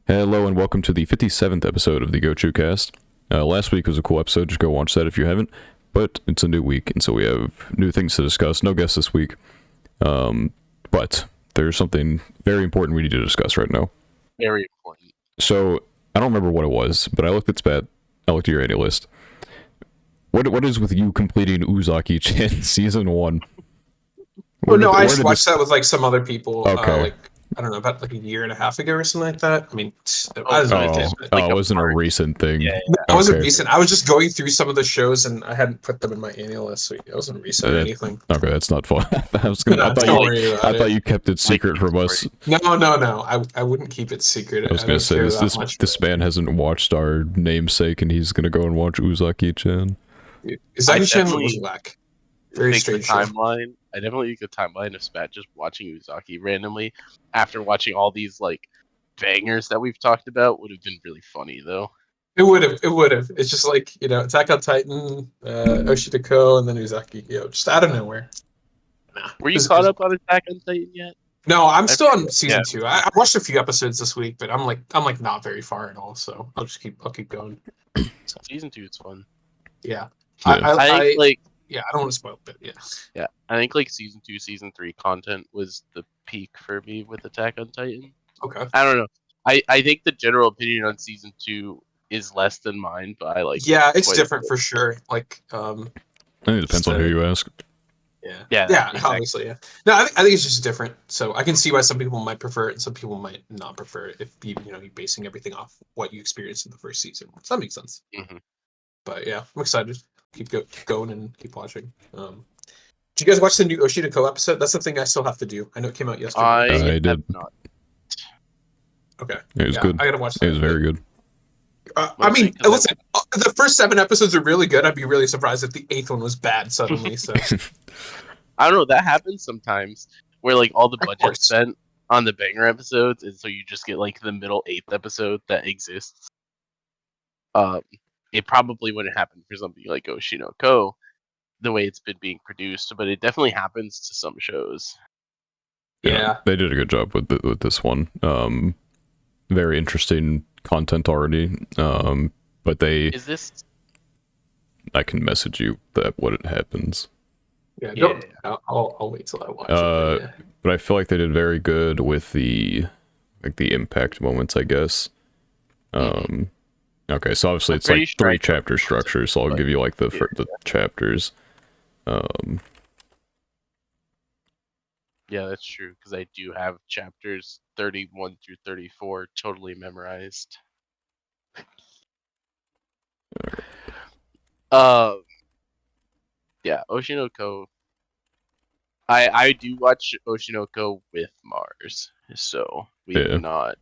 Hello and welcome to the 57th episode of the Gochuucast. Last week was a cool episode, just go watch that if you haven't, but it's a new week, and so we have new things to discuss. No guests this week, but there's something very important we need to discuss right now. Very important. So, I don't remember what it was, but I looked at Spat, I looked at your annual list. What is with you completing Uzaki-chan Season 1? Oh no, I just watched that with like some other people. Okay. I don't know, about like a year and a half ago or something like that. I mean, it wasn't a recent thing. Yeah. It wasn't recent. I was just going through some of the shows and I hadn't put them in my annual list, so it wasn't recent or anything. Okay, that's not fun. I thought you kept it secret from us. No. I wouldn't keep it secret. I was gonna say this man hasn't watched our namesake, and he's gonna go and watch Uzaki-chan. Uzaki-chan was whack. Very strange timeline. I definitely think the timeline of Spat just watching Uzaki randomly after watching all these like bangers that we've talked about would have been really funny though. It would have. It's just like, Attack on Titan, Oshidako, and then Uzaki, just out of nowhere. Nah. Were you caught up on Attack on Titan yet? No, I'm still on season 2. I watched a few episodes this week, but I'm like not very far at all, so I'll keep going. So. Season 2 is fun. Yeah. I think I don't want to spoil it, but yeah. I think like season 2, season 3 content was the peak for me with Attack on Titan. Okay. I don't know. I think the general opinion on season 2 is less than mine, but I like. Yeah, it's different for sure. Like, I think it depends on who you ask. Yeah, exactly. Obviously, yeah. No, I think it's just different. So I can see why some people might prefer it and some people might not prefer it if you're basing everything off what you experienced in the first season. So that makes sense. Mm-hmm. But yeah, I'm excited. Keep going and keep watching. Did you guys watch the new Oshidako episode? That's the thing I still have to do. I know it came out yesterday. I did not. Okay. It was good. I gotta watch that. It was very good. I mean, listen, the first 7 episodes are really good. I'd be really surprised if the 8th one was bad suddenly. So I don't know. That happens sometimes, where like all the budget's spent on the banger episodes, and so you just get like the middle 8th episode that exists. It probably wouldn't happen for something like Oshinoko, the way it's been being produced, but it definitely happens to some shows. Yeah. They did a good job with this one. Very interesting content already. But Is this? I can message you that what it happens. Yeah. I'll wait till I watch it. But I feel like they did very good with the impact moments, I guess. Okay, so obviously it's like 3 chapter structure, so I'll give you like the chapters. Yeah, that's true, because I do have chapters 31 through 34 totally memorized. Yeah, Oshinoko. I do watch Oshinoko with Mars, so we do not.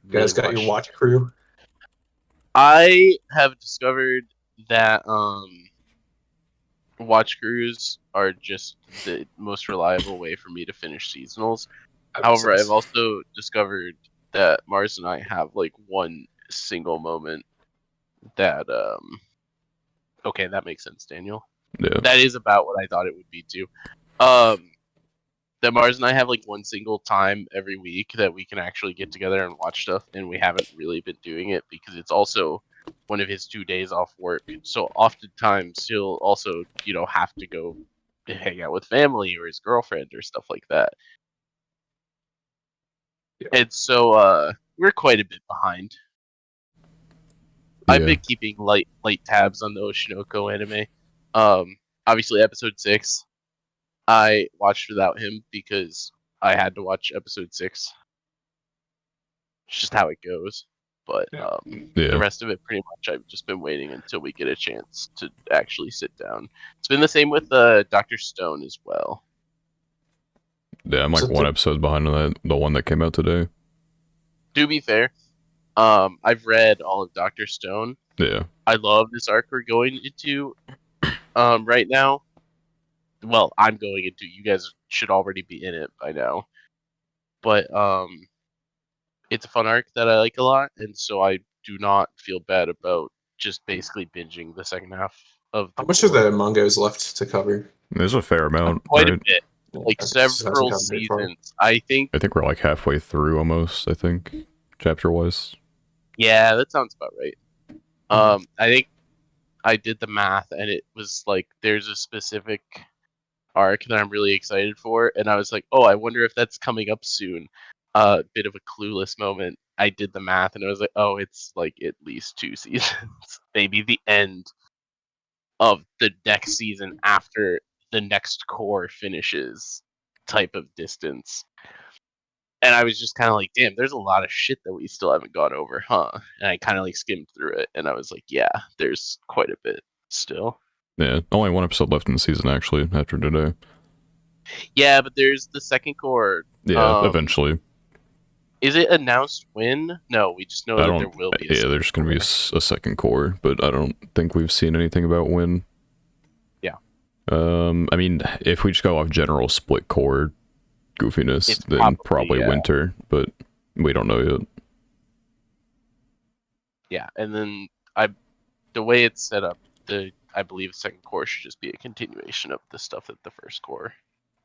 You guys got your watch crew? I have discovered that watch crews are just the most reliable way for me to finish seasonals. However, I've also discovered that Mars and I have like one single moment that okay, that makes sense, Daniel. Yeah. That is about what I thought it would be too. That Mars and I have like one single time every week that we can actually get together and watch stuff, and we haven't really been doing it because it's also one of his 2 days off work. So oftentimes he'll also, have to go hang out with family or his girlfriend or stuff like that. Yeah. And so we're quite a bit behind. Yeah. I've been keeping light tabs on the Oshinoko anime. Obviously episode 6 I watched without him because I had to watch episode 6. It's just how it goes. But the rest of it, pretty much, I've just been waiting until we get a chance to actually sit down. It's been the same with Dr. Stone as well. Yeah, I'm like one episode behind the one that came out today. To be fair, I've read all of Dr. Stone. Yeah. I love this arc we're going into right now. Well, I'm going into. You guys should already be in it by now. But it's a fun arc that I like a lot, and so I do not feel bad about just basically binging the second half of the How much of the manga is left to cover? There's a fair amount. Quite a bit. Like several seasons. I think we're like halfway through almost, I think. chapter wise. Yeah, that sounds about right. I think I did the math, and it was like there's a specific arc that I'm really excited for, and I was like, oh, I wonder if that's coming up soon. Bit of a clueless moment. I did the math, and I was like, oh, it's like at least 2 seasons, maybe the end of the next season after the next core finishes, type of distance. And I was just kind of like, damn, there's a lot of shit that we still haven't gone over, huh? And I kind of like skimmed through it, and I was like, yeah, there's quite a bit still. Yeah, only one episode left in the season actually after today. Yeah, but there's the second core. Yeah, eventually. Is it announced when? No, we just know I that there don't. will be. Yeah, there's gonna be a second core, but I don't think we've seen anything about when. Yeah. I mean, if we just go off general split core goofiness, It's then probably yeah. winter, but we don't know yet. Yeah, and then the way it's set up, I believe the second core should just be a continuation of the stuff that the first core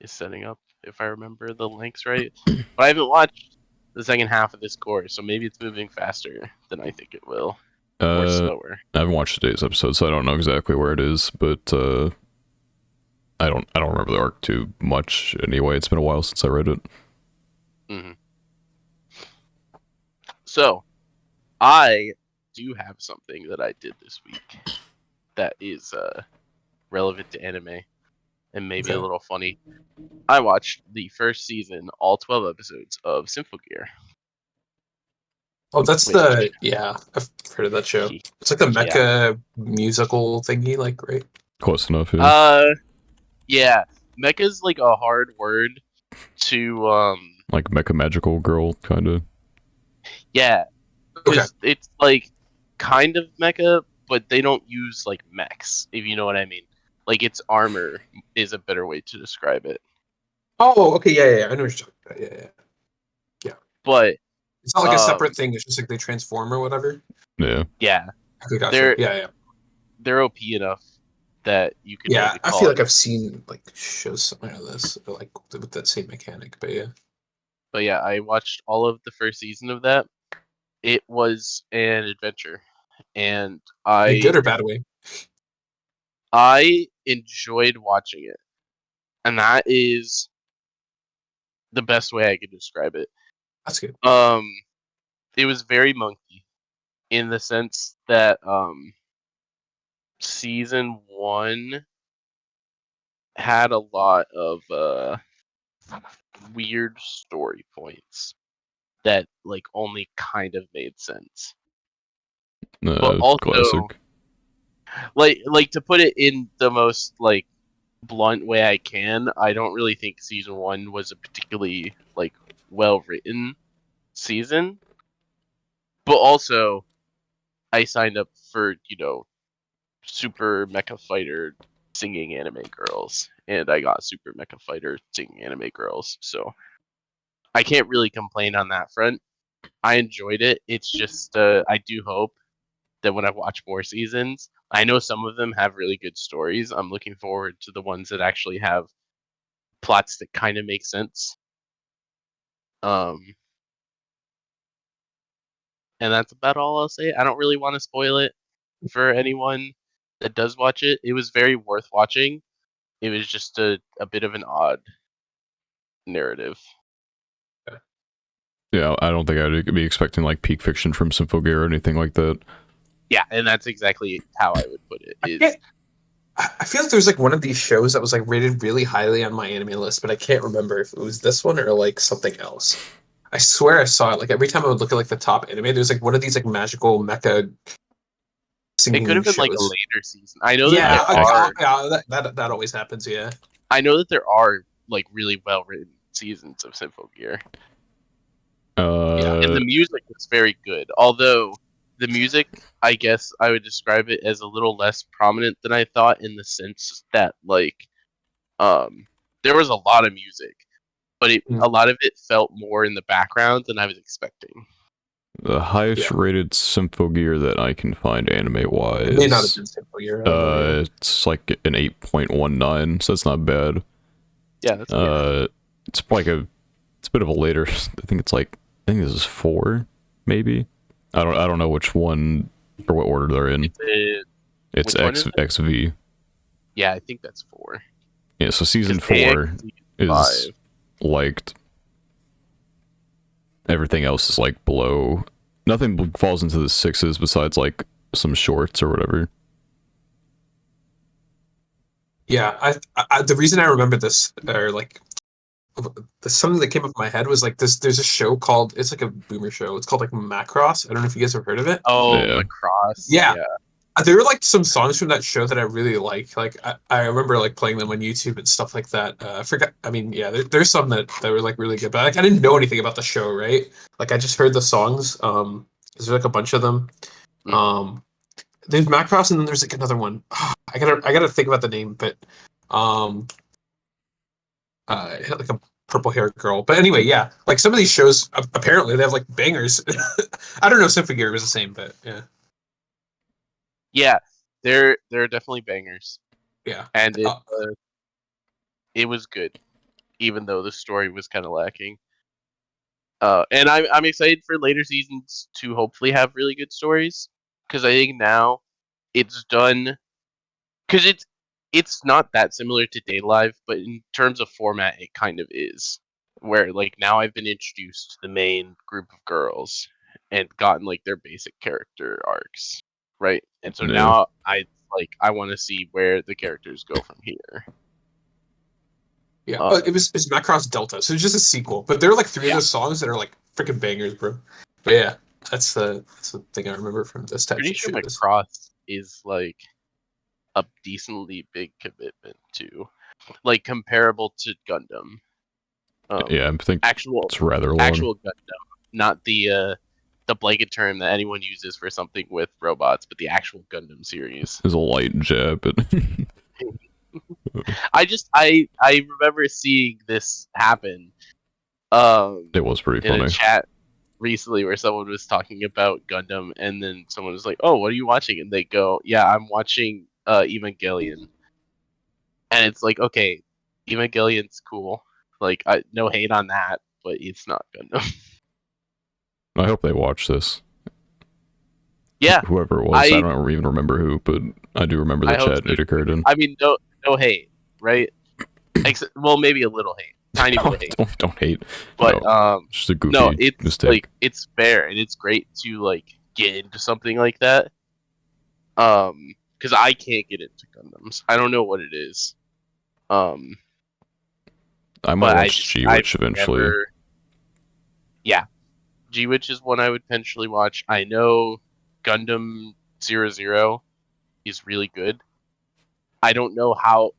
is setting up, if I remember the links right. But I haven't watched the second half of this core, so maybe it's moving faster than I think it will, or slower. I haven't watched today's episode, so I don't know exactly where it is, but I don't remember the arc too much anyway. It's been a while since I read it. Mm-hmm. So, I do have something that I did this week that is relevant to anime and maybe a little funny. I watched the first season, all 12 episodes of Symphogear. Oh, that's I've heard of that show. It's like the mecha musical thingy, like, right? Close enough, yeah. Yeah. Mecha's like a hard word to like mecha magical girl kinda. Yeah. Because it's like kind of mecha, but they don't use like mechs, if you know what I mean. Like its armor is a better way to describe it. Oh, okay, yeah. I know what you're talking about. Yeah. But it's not like a separate thing. It's just like they transform or whatever. Yeah. Yeah. Okay, gotcha. They're OP enough that you could. Yeah, I feel like I've seen like shows something like this, or like with that same mechanic. But yeah. But yeah, I watched all of the first season of that. It was an adventure, and In a good or bad way? I enjoyed watching it, and that is the best way I could describe it. That's good. It was very monkey in the sense that season 1 had a lot of weird story points that like only kind of made sense. But also, classic. like to put it in the most like blunt way I can, I don't really think season 1 was a particularly like well written season. But also, I signed up for Super Mecha Fighter singing anime girls, and I got Super Mecha Fighter singing anime girls, so I can't really complain on that front. I enjoyed it. It's just I do hope that when I watch more seasons, I know some of them have really good stories. I'm looking forward to the ones that actually have plots that kind of make sense. And that's about all I'll say. I don't really want to spoil it for anyone that does watch it. It was very worth watching. It was just a bit of an odd narrative. Yeah, I don't think I'd be expecting like peak fiction from Symphogear or anything like that. Yeah, and that's exactly how I would put it. I feel like there's like one of these shows that was like rated really highly on my anime list, but I can't remember if it was this one or like something else. I swear I saw it. Like every time I would look at like the top anime, there's like one of these like magical mecha singing It could have been shows. like a later season. I know that there are. That always happens. Yeah. I know that there are like really well written seasons of Symphogear. And the music was very good. Although the music, I guess I would describe it as a little less prominent than I thought, in the sense that like there was a lot of music, but a lot of it felt more in the background than I was expecting. The highest rated Symphogear that I can find anime wise, it may not have been Symphogear. It's like an 8.19, so it's not bad. Yeah, that's good. It's like it's a bit of a later. I think this is 4, maybe. I don't know which one or what order they're in. It's which one is it? XV. Yeah, I think that's 4. Yeah, so season 4 AX is 5. like everything else is like below. Nothing falls into the 6s besides like some shorts or whatever. Yeah, the reason I remember this, or like something that came up in my head was like this. There's a show called, it's like a boomer show. It's called like Macross. I don't know if you guys have heard of it. Oh, Yeah. Macross. Yeah, Yeah. there were like some songs from that show that I really like. Like I remember like playing them on YouTube and stuff like that. I forgot. I mean, yeah, there's some that were like really good, but like I didn't know anything about the show, right? Like I just heard the songs. There's like a bunch of them. Mm. Um, there's Macross, and then there's like another one. I gotta think about the name, but um, like a purple haired girl. But anyway, yeah, like some of these shows apparently they have like bangers. I don't know if Symphogear was the same, but yeah, Yeah, they're definitely bangers, yeah. and Uh, it was good, even though the story was kind of lacking. And I'm excited for later seasons to hopefully have really good stories, because I think now it's done, because it's not that similar to Day Live, but in terms of format, it kind of is. Where like now I've been introduced to the main group of girls and gotten like their basic character arcs, right? And so Yeah. now I want to see where the characters go from here. Yeah, Um, it's Macross Delta, so it's just a sequel. But there are like 3 of yeah, those songs that are like freaking bangers, bro. But yeah, that's the thing I remember from those types pretty of sure shows. Macross is like a decently big commitment to, like comparable to Gundam. Yeah, I think Actual it's rather long. actual Gundam, not the blanket term that anyone uses for something with robots, but the actual Gundam series. There's a light jab, but I remember seeing this happen it was pretty in a funny. chat recently where someone was talking about Gundam, and then someone was like, "Oh, what are you watching?" And they go, "Yeah, I'm watching Evangelion." And it's like, okay, Evangelion's cool. Like, no hate on that, but it's not Gundam. I hope they watch this. Yeah, Whoever it was, I I don't even remember who, but I do remember the I hope chat so it occurred too. in. I mean, no hate, right? Well, maybe a little hate, tiny bit of hate, Don't hate. but No, it's just a no, goofy it's mistake. like it's fair and it's great to like get into something like that. Because I can't get into Gundams. I don't know what it is. Um, I might but watch I've G-Witch eventually. never. Yeah, G-Witch is one I would potentially watch. I know Gundam 00 is really good. I don't know how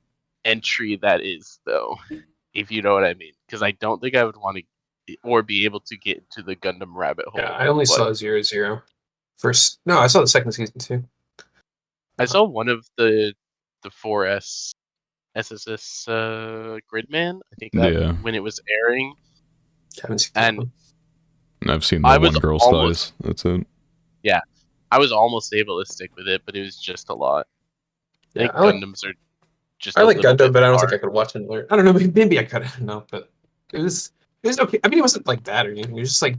entry that is though, if you know what I mean, because I don't think I would want to or be able to get into the Gundam rabbit Yeah, hole. I only But saw 00. First, no, I saw the second season too. I saw one of the 4S SSS Gridman. I think that Yeah, when it was airing, Haven't seen that and one. I've seen the I was one girl almost size. That's it. yeah, I was almost able to stick with it, but it was just a lot. I Yeah, think Gundams are just I a like little Gundam, bit but I don't think I hard. could watch another. I don't know. Maybe I could. No, but it was okay. I mean, it wasn't like bad or anything. It was just like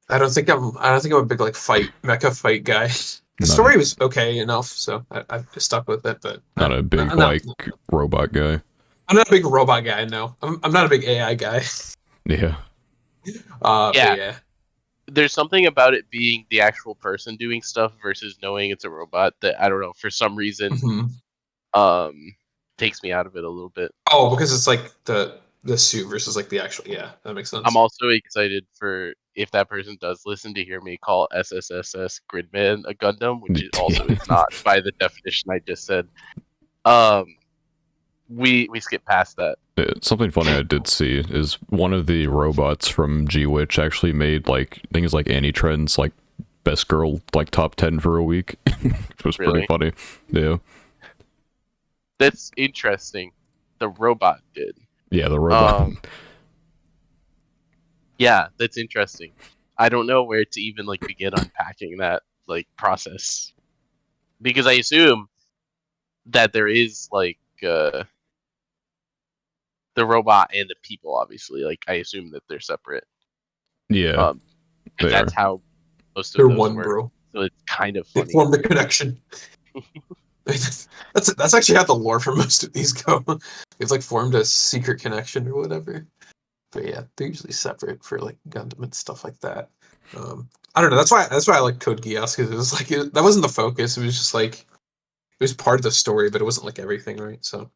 I don't think I'm a big like mecha fight guy. The Not story was okay enough, so I just stuck with it. But not a big I'm not like robot guy. I'm not a big robot guy. No, I'm not a big AI guy. Yeah, But Yeah, yeah. there's something about it being the actual person doing stuff versus knowing it's a robot that I don't know for some reason Mhm. um takes me out of it a little bit. Oh, because it's like the suit versus like the actual. Yeah, that makes I'm sense. also excited for if that person does listen to hear me call SSSS Gridman a Gundam, which it also is not by the definition I just said. Um, we skip past that. Something funny I did see is one of the robots from G-Witch actually made like things like Annie Trend's like best girl like top 10 for a week, which was pretty Really, funny. Yeah, that's interesting. The robot did. yeah, the robot. Um, yeah, that's interesting. I don't know where to even like begin unpacking that like process because I assume that there is like the robot and the people obviously like I assume that they're separate. Yeah, Um, They that's are. how most of They're those one, work. bro. So it's kind of They funny. form the connection. That's actually how the lore for most of these go. They've like formed a secret connection or whatever. But yeah, they're usually separate for like Gundam and stuff like that. I don't know. That's why I like Code Geass, because it was like that wasn't the focus. It was just like it was part of the story, but it wasn't like everything, right? So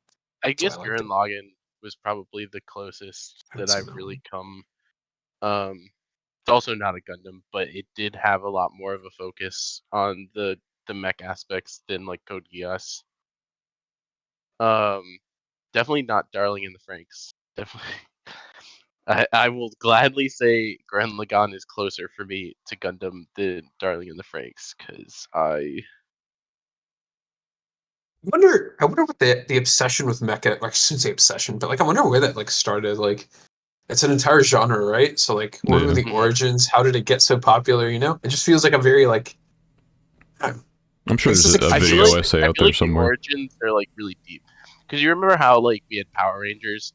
I that's why guess I liked Gurren it. Lagann was probably the closest I haven't that seen I've that really one. come. It's also not a Gundam, but it did have a lot more of a focus on the mech aspects than like Code Geass. Definitely not Darling in the Franxx. Definitely. I will gladly say Gurren Lagann is closer for me to Gundam than Darling in the Franxx, because I wonder what the obsession with mecha, like I shouldn't say obsession, but like I wonder where that like started. Like it's an entire genre, right? So like what were Yeah. the origins? How did it get so popular, you know? It just feels like a very like I I'm sure guess there's it's like a I feel video like futuristic. essay I out feel there like the somewhere. origins are like really deep. Because you remember how like we had Power Rangers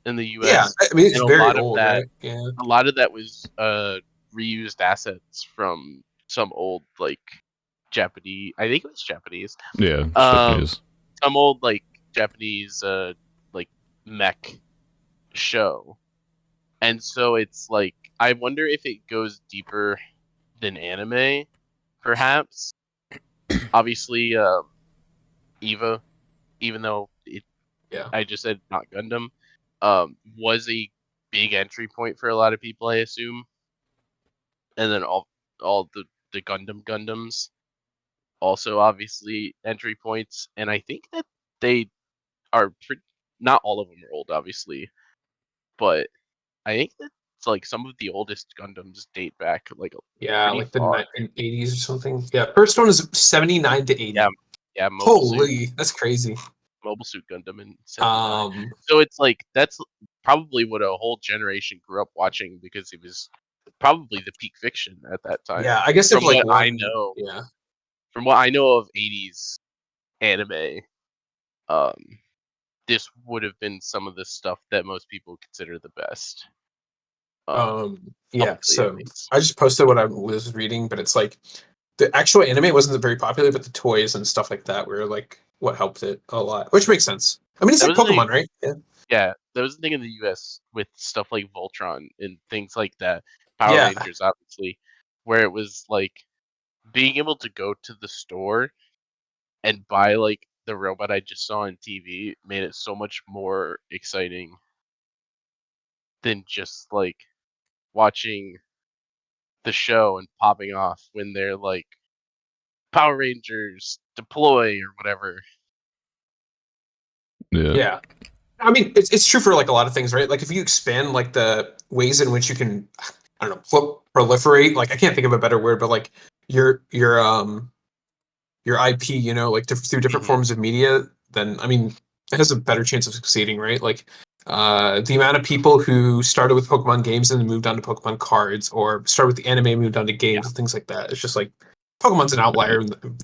in the Yeah, US, I mean it's and very old, right? Yeah. a lot of that was reused assets from some old like Japanese, I think it was Japanese, Yeah, it's um Japanese. some old like Japanese like mech show. And so it's like I wonder if it goes deeper than anime, perhaps. Obviously, Eva, even though Yeah. I just said not Gundam, was a big entry point for a lot of people, I assume. And then all the Gundams also obviously entry points, and I think that they are not all of them are old, obviously, but I think that it's like some of the oldest Gundams date back like Yeah, pretty like the far. 80s or something. Yeah, first one is 79 to Yeah, 80. yeah, Mobile Suit Holy, that's crazy. Mobile Suit Gundam in '79. Um, So it's like that's probably what a whole generation grew up watching, because it was probably the peak fiction at that time. yeah, I guess if From like what I one, know, yeah, from what I know of '80s anime, um, this would have been some of the stuff that most people consider the best, yeah. publicly at So least. I just posted what I was reading, but it's like the actual anime wasn't very popular, but the toys and stuff like that were like what helped it a lot, which makes sense. I mean, it's That like was the Pokemon, right? Yeah. Yeah, there was a thing in the U.S. with stuff like Voltron and things like that, Power Yeah. Rangers, obviously, where it was like being able to go to the store and buy like the robot I just saw on TV made it so much more exciting than just like watching the show and popping off when they're like Power Rangers deploy or whatever. Yeah. Yeah. I mean, it's true for like a lot of things, right? Like if you expand like the ways in which you can, I don't know, proliferate. Like I can't think of a better word, but like your your um your IP, you know, like through different Hmm. forms of media, then I mean, it has a better chance of succeeding, right? Like the amount of people who started with Pokemon games and then moved on to Pokemon cards, or started with the anime, moved on to Yeah, games and things like that. It's just like Pokemon's an outlier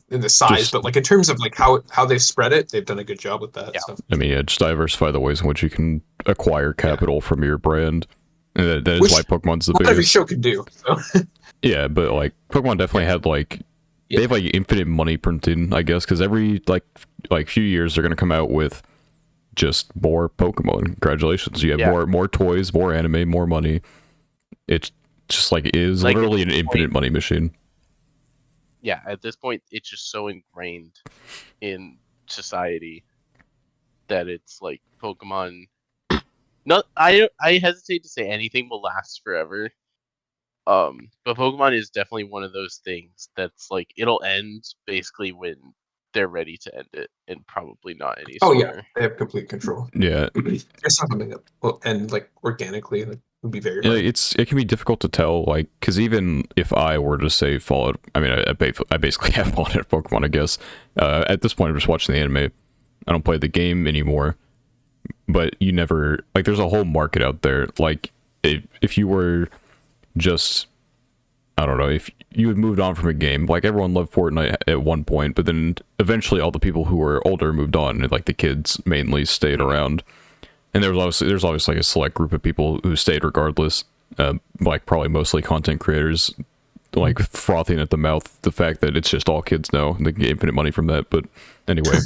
in the size, Just, but like in terms of like how they've spread it, they've done a good job with that. yeah. So I mean, yeah, just diversify the ways in which you can acquire yeah, capital from your brand. And that is why which Pokemon's the not every biggest. show can do. So Yeah, but like Pokemon definitely yeah, had like they yeah, have like infinite money printing, I guess, because every like few years they're gonna come out with just more Pokemon. Congratulations, you have Yeah. more toys, more anime, more money. It's just like it is Like at literally an this point, infinite money machine. yeah, at this point, it's just so ingrained in society that it's like Pokemon. Not, I hesitate to say anything will last forever. But Pokemon is definitely one of those things that's like it'll end basically when they're ready to end it, and probably not any oh yeah, sooner. they have complete control. Yeah, It's not something that will end like organically. Like, would be very yeah, hard. it can be difficult to tell, like, because even if I were to say Fallout, I mean, I basically have bought it Pokemon, I guess. At this point, I'm just watching the anime. I don't play the game anymore. But you never like. There's a whole market out there. Like, if you were just, I don't know, if you had moved on from a game, like everyone loved Fortnite at one point, but then eventually all the people who were older moved on, and like the kids mainly stayed around. And there's obviously like a select group of people who stayed regardless. like probably mostly content creators, like frothing at the mouth the fact that it's just all kids now and they get infinite money from that. But anyway,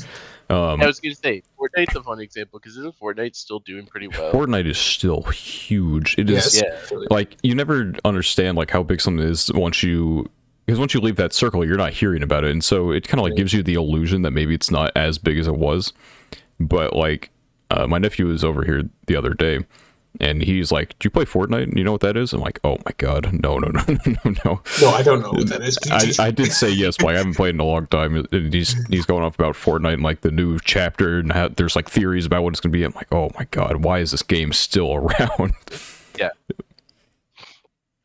I was gonna say Fortnite's a fun example because isn't Fortnite still doing pretty well? Fortnite is still huge. It is Yeah. like you never understand like how big something is because once you leave that circle, you're not hearing about it, and so it kind of like gives you the illusion that maybe it's not as big as it was. But like, my nephew was over here the other day, and he's like, "Do you play Fortnite? You know what that is?" I'm like, "Oh my god, no." No, I don't know what that is. I did say yes, but I haven't played in a long time. And he's going off about Fortnite and like the new chapter and how there's like theories about what it's gonna be. I'm like, "Oh my god, why is this game still around?" Yeah.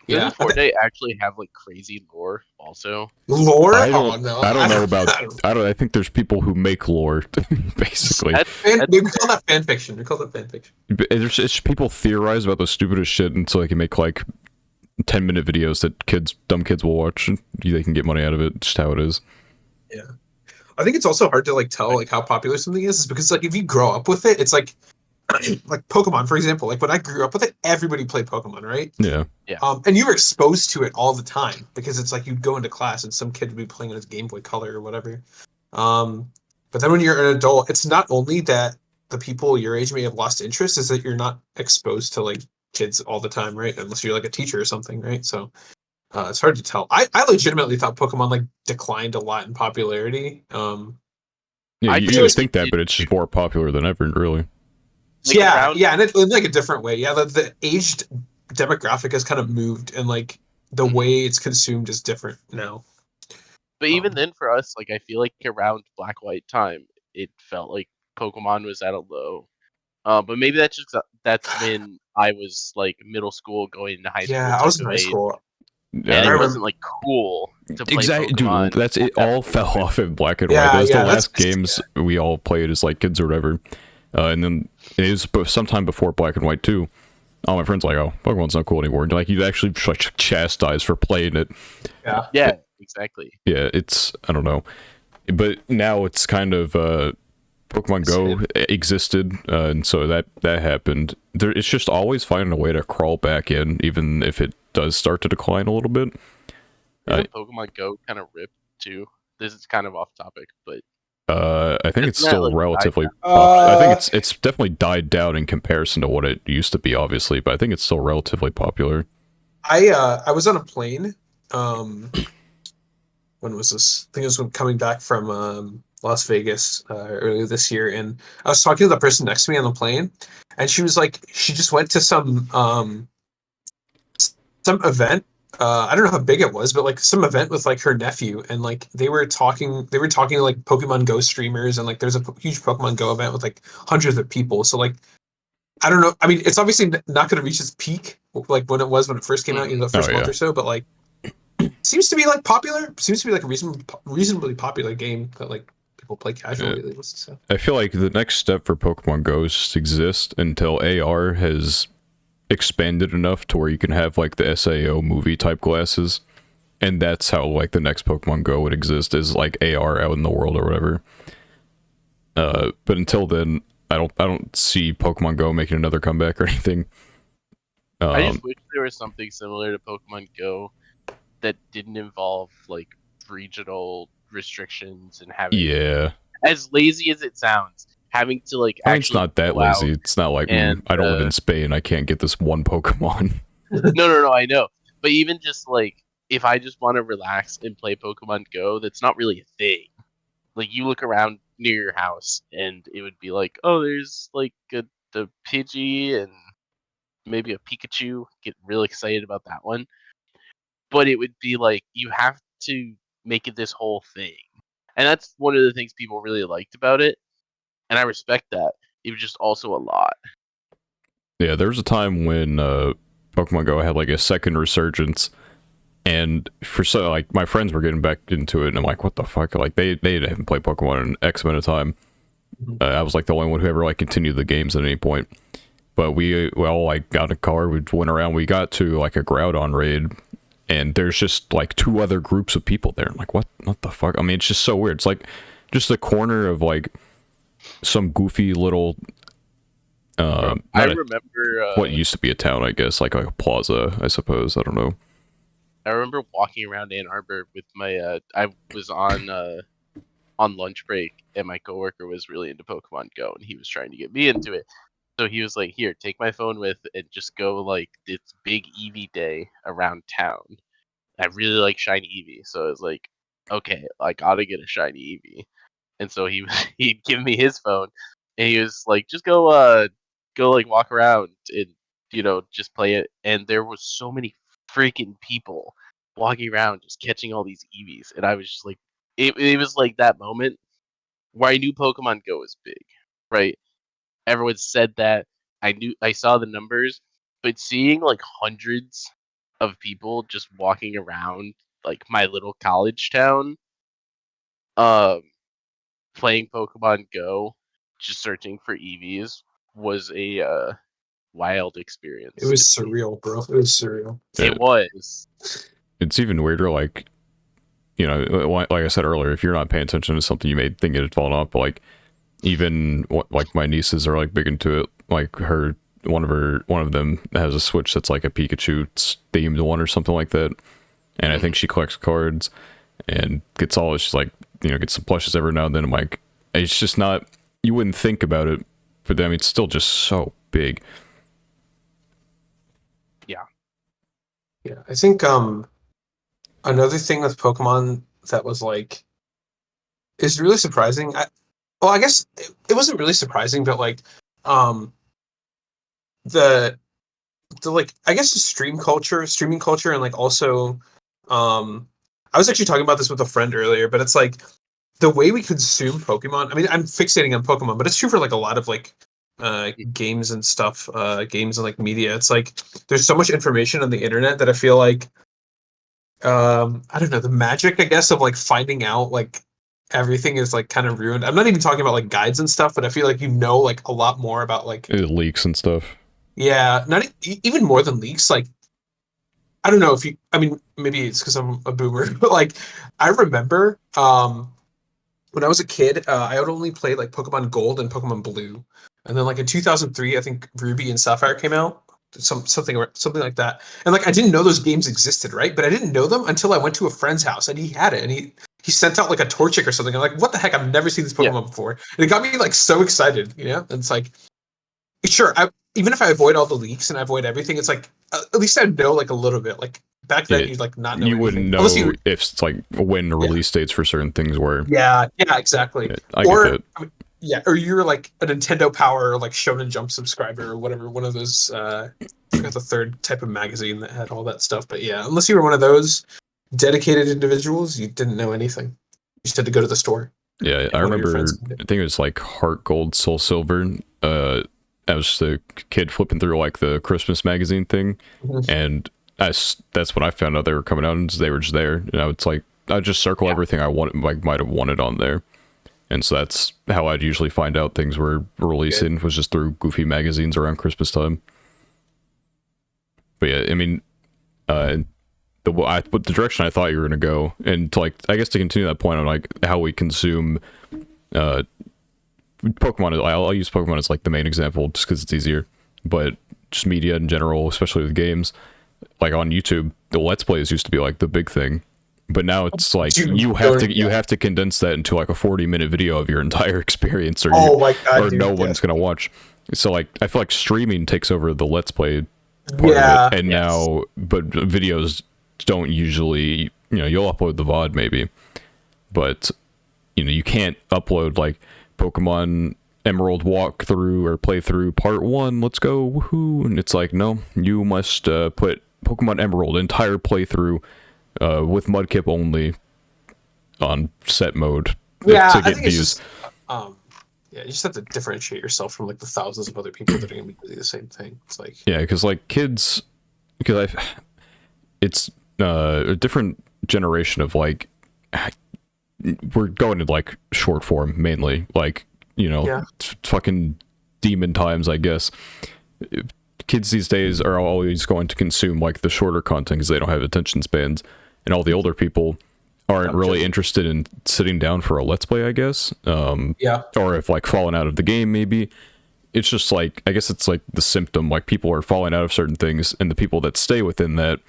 Doesn't Fortnite actually have like crazy lore also? Lore? I don't know about. I think there's people who make lore, basically. We call that fan fiction. It's people theorize about the stupidest shit, and so they can make like 10-minute videos that dumb kids will watch, and they can get money out of it. Just how it is. Yeah, I think it's also hard to like tell like how popular something is because like if you grow up with it, it's like Pokemon, for example. Like when I grew up with it, everybody played Pokemon, right? Yeah. And you were exposed to it all the time because it's like you'd go into class and some kid would be playing on his Game Boy Color or whatever. But then when you're an adult, it's not only that the people your age may have lost interest, is that you're not exposed to like kids all the time, right? Unless you're like a teacher or something, right? So it's hard to tell. I legitimately thought Pokemon like declined a lot in popularity. Yeah, you would think that, but it's just more popular than ever, really. Like yeah, and in like a different way. Yeah, the aged demographic has kind of moved, and like the way it's consumed is different now. But even then, for us, like I feel like around Black White time, it felt like Pokemon was at a low. But maybe that's when I was like middle school, going into high school. Yeah, I was in high school. And it wasn't like cool to play Pokemon. Dude, that's it. All fell off in Black and White. That was the last games we all played as like kids or whatever. And then it was sometime before Black and White too. All my friends like, "Oh, Pokemon's not cool anymore." And like you actually like chastised for playing it. Yeah, exactly. Yeah, it's I don't know, but now it's kind of Pokemon Go existed, and so that happened. It's just always finding a way to crawl back in, even if it does start to decline a little bit. Pokemon Go kind of ripped too. This is kind of off topic, but I think it's still like relatively popular. I think it's definitely died down in comparison to what it used to be, obviously, but I think it's still relatively popular. I was on a plane. When was this? I think it was when coming back from Las Vegas earlier this year, and I was talking to the person next to me on the plane, and she was like, she just went to some event. I don't know how big it was, but like some event with like her nephew, and like they were talking to like Pokemon Go streamers, and like there's a huge Pokemon Go event with like hundreds of people. So like, I don't know. I mean, it's obviously not going to reach its peak like when it first came out, the first month or so, but like seems to be like popular. Seems to be like a reasonably popular game that like people play casually. So. I feel like the next step for Pokemon Go is just exist until AR has expanded enough to where you can have like the SAO movie type glasses, and that's how like the next Pokemon Go would exist, is like AR out in the world or whatever. But until then, I don't see Pokemon Go making another comeback or anything. I just wish there was something similar to Pokemon Go that didn't involve like regional restrictions and having as lazy as it sounds, having to like it's not that lazy. It's not like I don't live in Spain, I can't get this one Pokemon. No, I know. But even just like if I just want to relax and play Pokemon Go, that's not really a thing. Like you look around near your house and it would be like, oh, there's like the Pidgey and maybe a Pikachu. Get really excited about that one. But it would be like you have to make it this whole thing. And that's one of the things people really liked about it. And I respect that. It was just also a lot. Yeah, there was a time when Pokemon Go had like a second resurgence, and like my friends were getting back into it, and I'm like, what the fuck? Like they haven't played Pokemon in X amount of time. I was like the only one who ever like continued the games at any point. But we all like got in a car, we went around, we got to like a Groudon raid, and there's just like two other groups of people there. I'm like, what the fuck? I mean, it's just so weird. It's like just a corner of like some goofy little I not remember what used to be a town, I guess, like a plaza, I suppose. I don't know. I remember walking around Ann Arbor with my I was on lunch break, and my coworker was really into Pokemon Go, and he was trying to get me into it. So he was like, "Here, take my phone with, and just go like this big Eevee day around town." I really like shiny Eevee, so I was like, "Okay, I gotta get a shiny Eevee." And so he he'd give me his phone, and he was like, "Just go like walk around and just play it." And there was so many freaking people walking around just catching all these Eevees, and I was just like, it was like that moment where I knew Pokemon Go was big, right? Everyone said that. I saw the numbers, but seeing like hundreds of people just walking around like my little college town, um, playing Pokemon Go, just searching for EVs was a wild It experience was to me. surreal, bro. It was surreal. It was. It's even weirder, like, you know, like I said earlier, if you're not paying attention to something, you may think it had fallen off. But like, even like my nieces are like big into it. Like one of them has a Switch that's like a Pikachu themed one or something like that, and I think she collects cards and gets all. She's like, gets some plushes every now and then. I'm like, it's just not. You wouldn't think about it, but I mean, it's still just so big. Yeah. Yeah, I think another thing with Pokemon that was like is really surprising. I guess it wasn't really surprising, but like um the like I guess the streaming culture, and like also I was actually talking about this with a friend earlier, but it's like the way we consume Pokemon. I mean, I'm fixating on Pokemon, but it's true for like a lot of like games and stuff, games and like media. It's like there's so much information on the internet that I feel like I don't know, the magic, I guess, of like finding out like everything is like kind of ruined. I'm not even talking about like guides and stuff, but I feel like like a lot more about like It leaks and stuff. yeah, not even more than leaks. Like I don't know if you. I mean, maybe it's because I'm a boomer, but like I remember when I was a kid, I would only play like Pokemon Gold and Pokemon Blue, and then like in 2003, I think Ruby and Sapphire came out, something like that. And like I didn't know those games existed, right? But I didn't know them until I went to a friend's house and he had it, and he sent out like a Torchic or something. I'm like, what the heck? I've never seen this Yeah. Pokemon before, and it got me like so excited, And it's like, sure, even if I avoid all the leaks and I avoid everything, it's like at least I know like a little bit. Like back then, It you'd like not know you wouldn't anything unless know you. if it's like when the Yeah, release dates for certain things were. yeah, exactly. I get Or that. I mean, yeah, or you're like a Nintendo Power or like Shonen Jump subscriber or whatever. One of those. I forgot the third type of magazine that had all that stuff. But yeah, unless you were one of those dedicated individuals, you didn't know anything. You just had to go to the store. Yeah, I And one of your friends. remember. I think it was like Heart Gold, Soul Silver. I was just a kid flipping through like the Christmas magazine thing, Mhm. and that's when I found out they were coming out, and they were just there. And I would like I'd just circle Yeah. everything I wanted, like might have wanted on there, and so that's how I'd usually find out things were releasing, was just through goofy magazines around Christmas time. But yeah, I mean, the direction I thought you were gonna go, and to like I guess to continue that point on like how we consume uh Pokemon. I'll use Pokemon as like the main example just because it's easier, but just media in general, especially with games, like on YouTube, the Let's Plays used to be like the big thing, but now it's like Dude, you have to condense that into like a 40-minute video of your entire experience, oh my god, or dude, no yes. one's gonna watch. So like I feel like streaming takes over the Let's Play part of Yeah, it, and Yes. now but videos don't usually, you'll upload the VOD maybe, but you can't upload like Pokemon Emerald walkthrough or playthrough part 1, let's go, woohoo. And it's like, no, you must put Pokemon Emerald entire playthrough with Mudkip only on set mode yeah. to I get think it's views. just yeah, you just have to differentiate yourself from like the thousands of other people that are gonna be doing the same thing. It's like Yeah, because like kids, because it's a different generation of like, we're going to like short form mainly, like yeah, fucking demon times, I guess. Kids these days are always going to consume like the shorter content because they don't have attention spans, and all the older people aren't really interested in sitting down for a let's play, I guess. yeah. Or if like falling out of the game maybe. it's just like, I guess it's like the symptom, like people are falling out of certain things, and the people that stay within that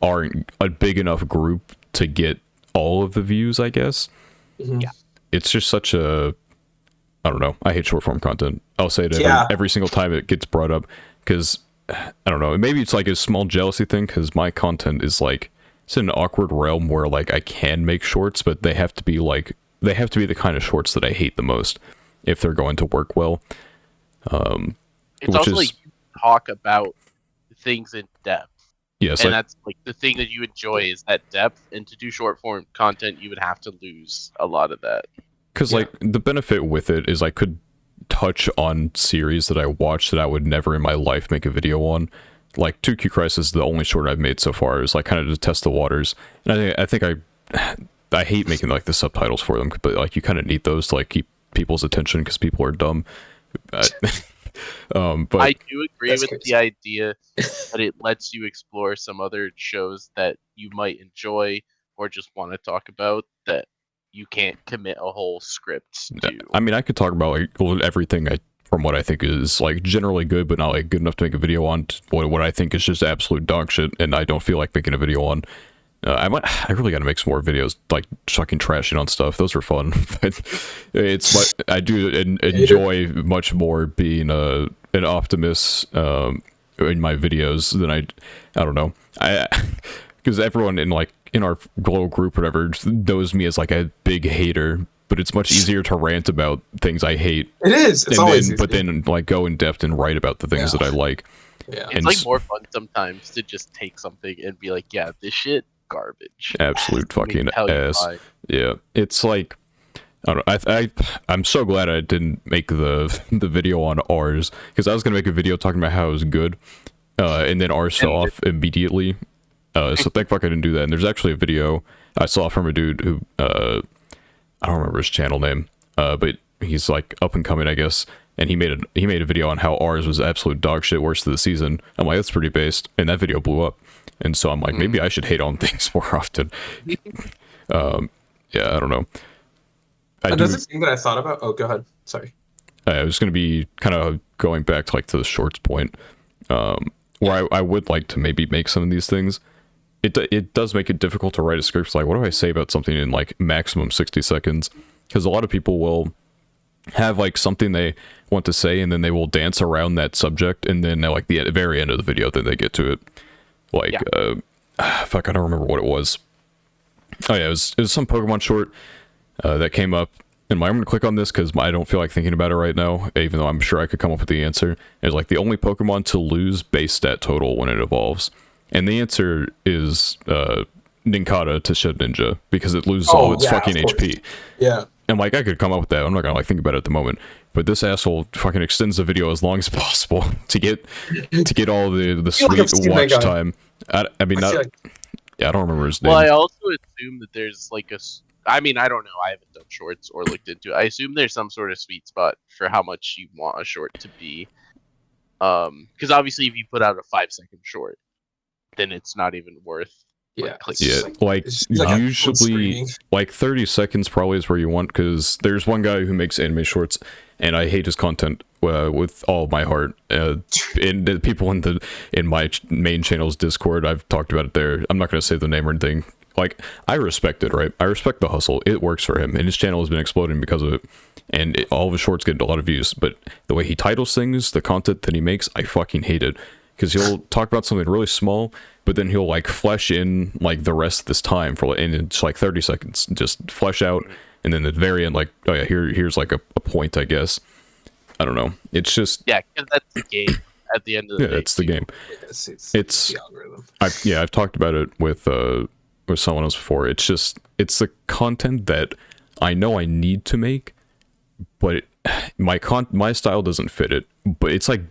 aren't a big enough group to get all of the views, I guess. Yeah. It's just such a, I don't know, I hate short form content. I'll say it every single time it gets brought up, because I don't know, maybe it's like a small jealousy thing, because my content is like, it's in an awkward realm where like I can make shorts, but they have to be the kind of shorts that I hate the most if they're going to work well. It's also like you talk about things in depth. Yes, and that's like the thing that you enjoy is that depth. And to do short form content, you would have to lose a lot of that. Because like the benefit with it is I could touch on series that I watch that I would never in my life make a video on. Like 2Q Crisis is the only short I've made so far. Is like kind of to test the waters, and I think I hate making like the subtitles for them, but like you kind of need those to like keep people's attention because people are dumb. But I do agree with crazy. the idea that it lets you explore some other shows that you might enjoy or just want to talk about that you can't commit a whole script to. I mean, I could talk about like everything from what I think is like generally good, but not like good enough to make a video on. What I think is just absolute dog shit, and I don't feel like making a video on. I really got to make some more videos like fucking trashing on stuff. Those are fun. But it's I do enjoy much more being an optimist in my videos than I don't know. Because everyone in our Glow group or whatever knows me as like a big hater, but it's much easier to rant about things I hate. It is. It's always easy. But then like go in depth and write about the things that I like. Yeah. It's like more fun sometimes to just take something and be like, yeah, this shit garbage. Absolute fucking ass. Yeah, it's like I don't know. I'm so glad I didn't make the video on ours, because I was gonna make a video talking about how it was good, and then ours fell off immediately. So thank fuck I didn't do that. And there's actually a video I saw from a dude who I don't remember his channel name, but he's like up and coming, I guess. And he made a video on how ours was absolute dog shit, worst of the season. I'm like, that's pretty based, and that video blew up. And so I'm like, maybe I should hate on things more often. Yeah, I don't know. Another thing that I thought about. Oh, go ahead. Sorry. I was going to be kind of going back to like to the shorts point, where I would like to maybe make some of these things. It does make it difficult to write a script. Like, what do I say about something in like maximum 60 seconds? Because a lot of people will have like something they want to say, and then they will dance around that subject, and then at like the very end of the video, then they get to it. Like, fuck, I don't remember what it was. Oh yeah, it was some Pokemon short that came up, and I'm gonna click on this because I don't feel like thinking about it right now, even though I'm sure I could come up with the answer. It's like the only Pokemon to lose base stat total when it evolves, and the answer is Nincada to Shed Ninja, because it loses all its fucking HP. Yeah. And like I could come up with that. I'm not gonna like think about it at the moment. But this asshole fucking extends the video as long as possible to get all the sweet watch time. I mean, not. Yeah, I don't remember his name. Well, I also assume that there's like I mean, I don't know. I haven't done shorts or looked into it. I assume there's some sort of sweet spot for how much you want a short to be. Because obviously, if you put out a 5-second short, then it's not even worth. Like usually like 30 seconds probably is where you want, because there's one guy who makes anime shorts, and I hate his content with all of my heart. And the people in my main channel's Discord, I've talked about it there. I'm not going to say the name or anything. Like, I respect it, right? I respect the hustle. It works for him, and his channel has been exploding because of it. And all of his shorts get a lot of views. But the way he titles things, the content that he makes, I fucking hate it. Because he'll talk about something really small, but then he'll like flesh in like the rest of this time and it's like 30 seconds, just flesh out, and then at the very end, like, oh yeah, here's like a point, I guess. I don't know. It's just because that's the game at the end of the day. Yeah, it's the game. It's the algorithm. I've talked about it with someone else before. It's the content that I know I need to make, but my style doesn't fit it. But it's like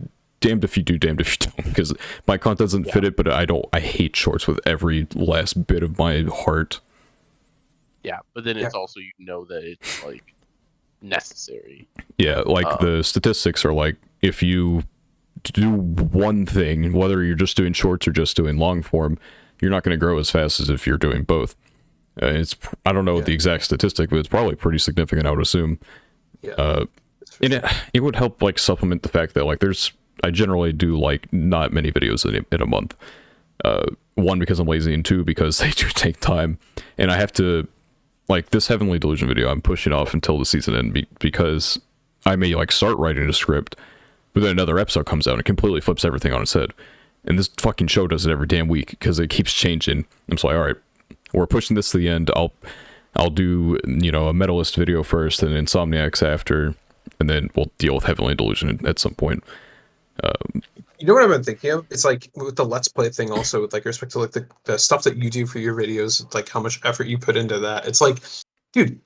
damned if you do, damned if you don't, because my content doesn't fit it, but I hate shorts with every last bit of my heart. Yeah, but then it's also, that it's like necessary. Yeah, like the statistics are like, if you do one thing, whether you're just doing shorts or just doing long form, you're not going to grow as fast as if you're doing both. I don't know the exact statistic, but it's probably pretty significant, I would assume. Yeah. For And sure. it would help like supplement the fact that like I generally do like not many videos in a month. One, because I'm lazy, and two, because they do take time, and I have to, like, this Heavenly Delusion video I'm pushing off until the season end because I may like start writing a script, but then another episode comes out and it completely flips everything on its head. And this fucking show does it every damn week because it keeps changing. I'm just like, all right, we're pushing this to the end. I'll do, you know, a Metalist video first and Insomniacs after, and then we'll deal with Heavenly Delusion at some point. You know what I've been thinking of? It's like with the Let's Play thing also, with like respect to like the stuff that you do for your videos, like how much effort you put into that. It's like, dude,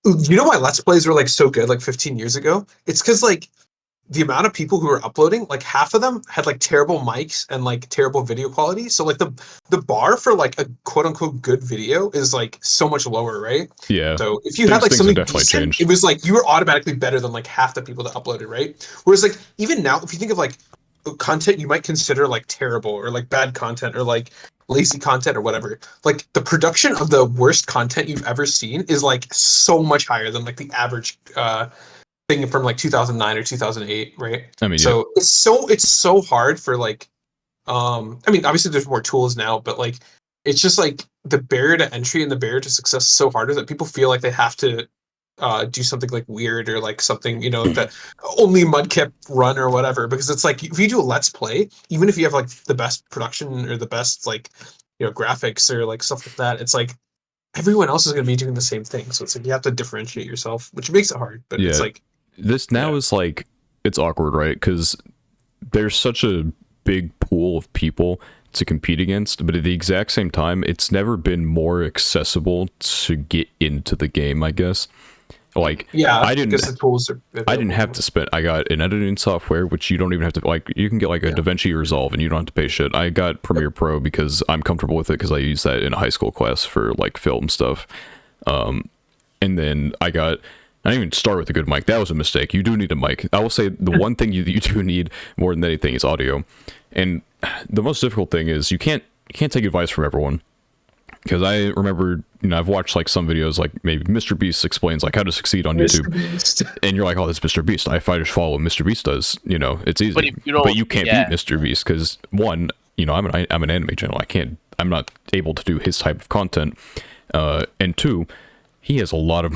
you know why Let's Plays were like so good like 15 years ago? It's because like the amount of people who were uploading, like half of them had like terrible mics and like terrible video quality. So like the bar for like a quote unquote good video is like so much lower, right? Yeah. So if you had like Things have something definitely decent, changed. it was like you were automatically better than like half the people that uploaded, right? Whereas like even now, if you think of like content you might consider like terrible or like bad content or like lazy content or whatever, like the production of the worst content you've ever seen is like so much higher than like the average thing from like 2009 or 2008, right? I mean, So it's so hard for like I mean obviously there's more tools now, but like it's just like the barrier to entry and the barrier to success is so harder that people feel like they have to do something like weird or like something, you know, that only Mudkip run or whatever, because it's like if you do a Let's Play, even if you have like the best production or the best like, you know, graphics or like stuff like that, it's like everyone else is going to be doing the same thing, so it's like you have to differentiate yourself, which makes it hard, but it's yeah. like This now yeah. is like, it's awkward, right? Because there's such a big pool of people to compete against, but at the exact same time, it's never been more accessible to get into the game, I guess. Like, Yeah, I didn't because the tools are I didn't have available. to spend. I got an editing software, which you don't even have to, like, you can get like a Yeah. DaVinci Resolve and you don't have to pay shit. I got Premiere Pro because I'm comfortable with it because I used that in a high school class for like film stuff. And then I didn't even start with a good mic. That was a mistake. You do need a mic. I will say the one thing you do need more than anything is audio. And the most difficult thing is you can't take advice from everyone. Because I remember, you know, I've watched like some videos, like maybe Mr. Beast explains like how to succeed on YouTube, and you're like, oh, that's Mr. Beast. If I just follow what Mr. Beast does, you know, it's easy. But if you don't- But you can't yeah. beat Mr. Beast because one, you know, I'm an anime channel. I'm not able to do his type of content. And two, he has a lot of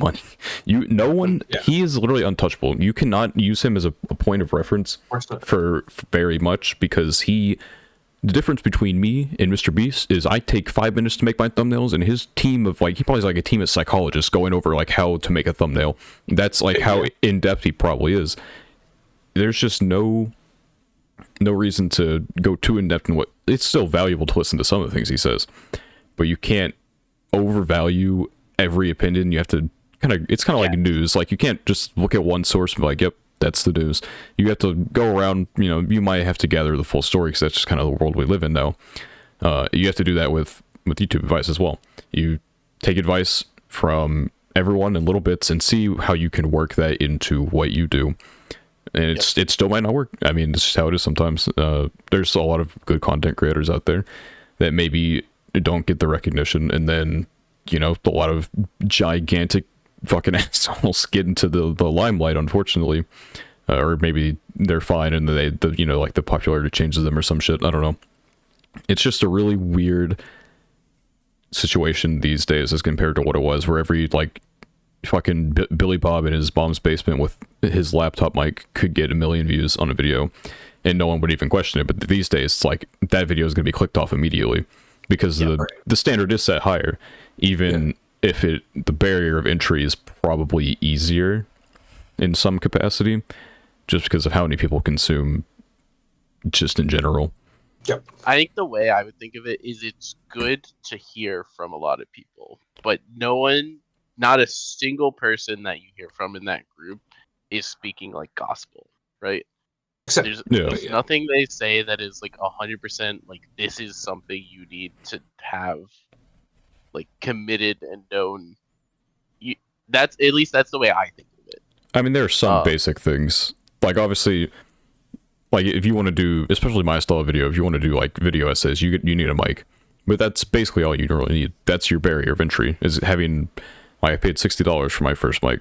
money. No one, Yeah. he is literally untouchable. You cannot use him as a point of reference for very much because the difference between me and Mr. Beast is I take 5 minutes to make my thumbnails, and his team of like, he probably has like a team of psychologists going over like how to make a thumbnail. That's like how in depth he probably is. There's just no reason to go too in depth in what, it's still valuable to listen to some of the things he says, but you can't overvalue every opinion. You have to it's kind of like news. Like you can't just look at one source and be like, yep, that's the news. You have to go around, you know, you might have to gather the full story because that's just kind of the world we live in now. You have to do that with YouTube advice as well. You take advice from everyone in little bits and see how you can work that into what you do. And it still might not work. I mean, it's just how it is sometimes. There's a lot of good content creators out there that maybe don't get the recognition, and then, you know, a lot of gigantic fucking assholes get into the limelight, unfortunately. Or maybe they're fine and you know, like the popularity changes them or some shit. I don't know. It's just a really weird situation these days as compared to what it was, where every like fucking Billy Bob in his mom's basement with his laptop mic could get 1 million views on a video and no one would even question it. But these days it's like that video is going to be clicked off immediately because the standard is set higher, even if the barrier of entry is probably easier in some capacity, just because of how many people consume just in general. Yep. I think the way I would think of it is it's good to hear from a lot of people, but not a single person that you hear from in that group is speaking like gospel, right? There's nothing they say that is like 100% like this is something you need to have like committed and known. That's at least that's the way I think of it. I mean, there are some basic things, like obviously, like if you want to do, especially my style of video, if you want to do like video essays, you need a mic, but that's basically all you really need. That's your barrier of entry, is having, like, I paid $60 for my first mic.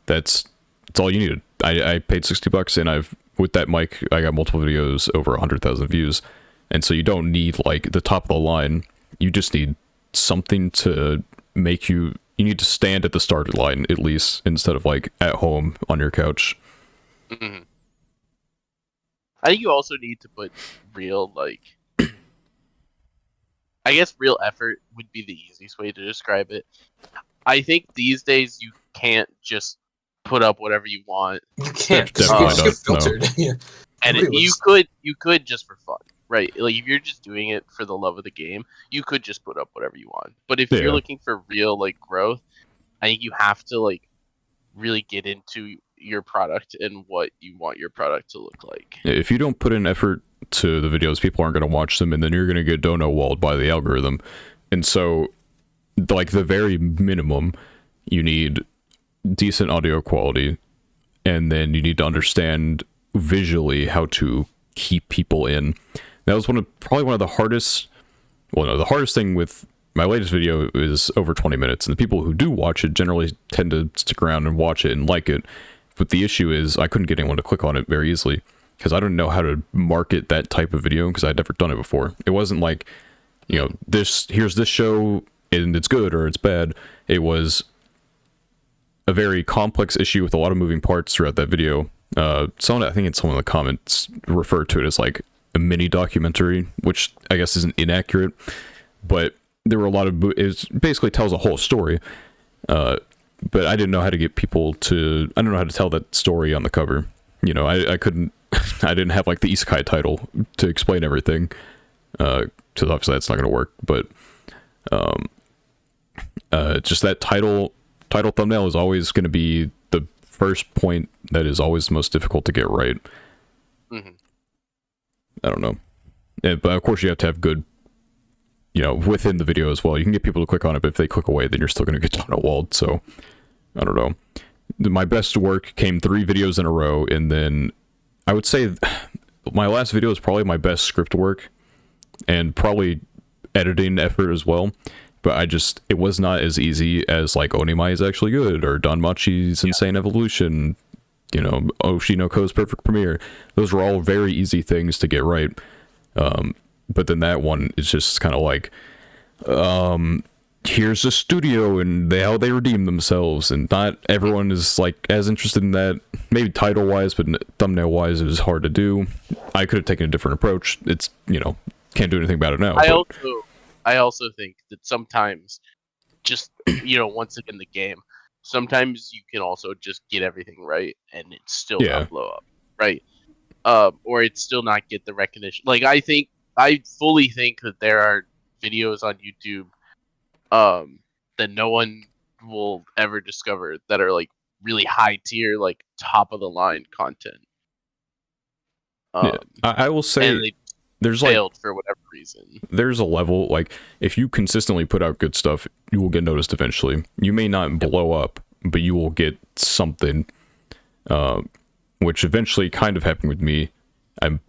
That's It's all you needed. I paid $60, and with that mic, I got multiple videos over 100,000 views, and so you don't need like the top of the line. You just need something to make you. You need to stand at the starting line at least, instead of like at home on your couch. Mm-hmm. I think you also need to put real, like, I guess real effort would be the easiest way to describe it. I think these days you can't just put up whatever you want. You can't, because Definitely you get not, filtered. Yeah. And Nobody you was- could just for fun, right? Like if you're just doing it for the love of the game, you could just put up whatever you want. But if you're Yeah. looking for real like growth, I think you have to like really get into your product and what you want your product to look like. If you don't put in effort to the videos, people aren't going to watch them, and then you're going to get dono walled by the algorithm. And so, like, the very minimum, you need decent audio quality, and then you need to understand visually how to keep people in. That was probably one of the hardest. Well, no, the hardest thing with my latest video is over 20 minutes, and the people who do watch it generally tend to stick around and watch it and like it. But the issue is I couldn't get anyone to click on it very easily, because I didn't know how to market that type of video, because I'd never done it before. It wasn't like, you know, here's this show and it's good or it's bad. It was a very complex issue with a lot of moving parts throughout that video. I think in some of the comments referred to it as like a mini documentary, which I guess isn't inaccurate, but there were a lot of, it basically tells a whole story. But I didn't know how to get people to, I don't know how to tell that story on the cover. You know, I couldn't, I didn't have like the isekai title to explain everything. Because obviously that's not going to work, but just that title thumbnail is always going to be the first point that is always the most difficult to get right. Mm-hmm. I don't know. But of course you have to have good, you know, within the video as well. You can get people to click on it, but if they click away, then you're still going to get dono walled. So I don't know. My best work came 3 videos in a row, and then I would say my last video is probably my best script work and probably editing effort as well. But it was not as easy as like Onimai is actually good, or Danmachi's Insane Evolution, you know, Oshinoko's Perfect Premiere. Those were all very easy things to get right. But then that one is just kind of like, here's a studio and how they redeem themselves, and not everyone is like as interested in that. Maybe title wise, but thumbnail wise, it was hard to do. I could have taken a different approach. It's, you know, can't do anything about it now. I also think that sometimes, just, you know, once again the game, sometimes you can also just get everything right and it still not blow up, right? Or it still not get the recognition. Like I fully think that there are videos on YouTube that no one will ever discover that are like really high tier, like top of the line content. I will say, and they there's failed for whatever reason. There's a level, like, if you consistently put out good stuff, you will get noticed eventually. You may not blow up, but you will get something, which eventually kind of happened with me. I'm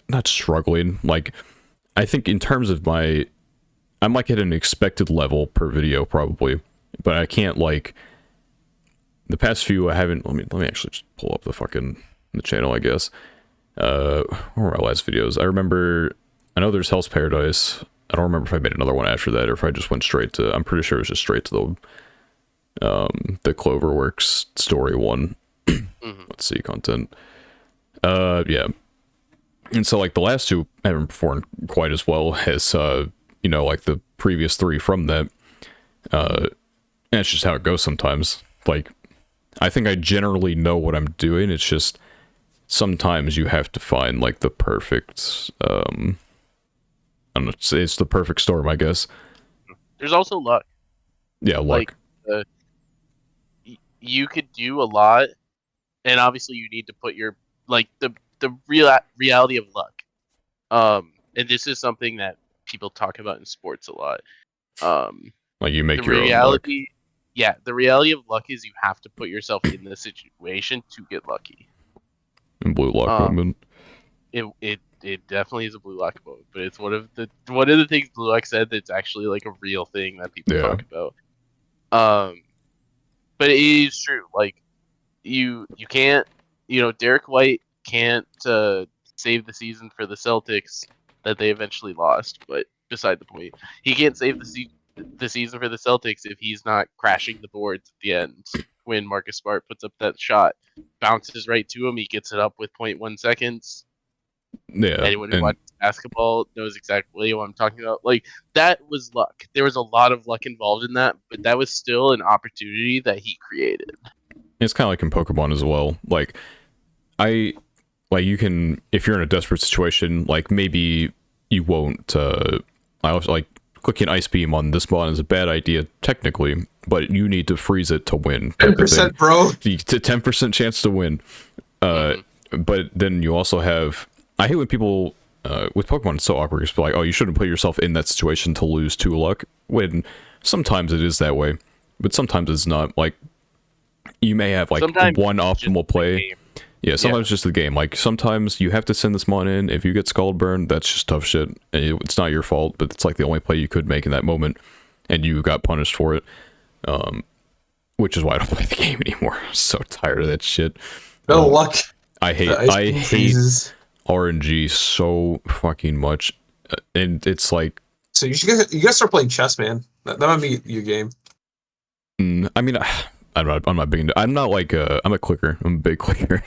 not struggling. Like, I think in terms of I'm like at an expected level per video probably, but I can't, like, the past few I haven't. Let me actually just pull up the channel, I guess. What were my last videos? I know there's Hell's Paradise. I don't remember if I made another one after that or if I just went straight to, I'm pretty sure it was just straight to the Cloverworks story one. Let's see, content. Yeah. And so like the last 2 haven't performed quite as well as, you know, like the previous 3 from that. And it's just how it goes sometimes. Like, I think I generally know what I'm doing. It's just, sometimes you have to find like the perfect I don't know, it's the perfect storm, I guess. There's also luck. Yeah, luck. Like, you could do a lot, and obviously you need to put your, like, the reality of luck. And this is something that people talk about in sports a lot. Like, you make the your reality own luck. Yeah, the reality of luck is you have to put yourself in the situation to get lucky. And blue luck moment. It definitely is a blue lock moment, but it's one of the things Blue Lock said that's actually like a real thing that people talk about. But it is true. Like, you can't, Derek White can't save the season for the Celtics that they eventually lost. But beside the point, he can't save the season for the Celtics if he's not crashing the boards at the end when Marcus Smart puts up that shot, bounces right to him, he gets it up with 0.1 seconds. Yeah, Anyone who and watches basketball knows exactly what I'm talking about. Like, that was luck. There was a lot of luck involved in that, but that was still an opportunity that he created. it's kind of like in Pokemon as well. Like, you can, if you're in a desperate situation, like maybe you won't. I also like clicking Ice Beam on this mod is a bad idea technically, but you need to freeze it to win. Type of thing. 10%, bro. The 10% chance to win. But then you also have. I hate when people with Pokemon. It's so awkward. It's like, oh, you shouldn't put yourself in that situation to lose 2 luck. When sometimes it is that way, but sometimes it's not. Like, you may have like Sometimes one it's just optimal the play. game. Yeah, sometimes it's just the game. Like, sometimes you have to send this mon in. If you get Scald Burn, that's just tough shit. It's not your fault, but it's like the only play you could make in that moment, and you got punished for it. Which is why I don't play the game anymore. I'm so tired of that shit. No luck. I The ice hate beam freezes. RNG so fucking much, and it's like. So you gotta start playing chess, man. That might be your game. I mean, I'm not big into. I'm not like I'm a clicker. I'm a big clicker.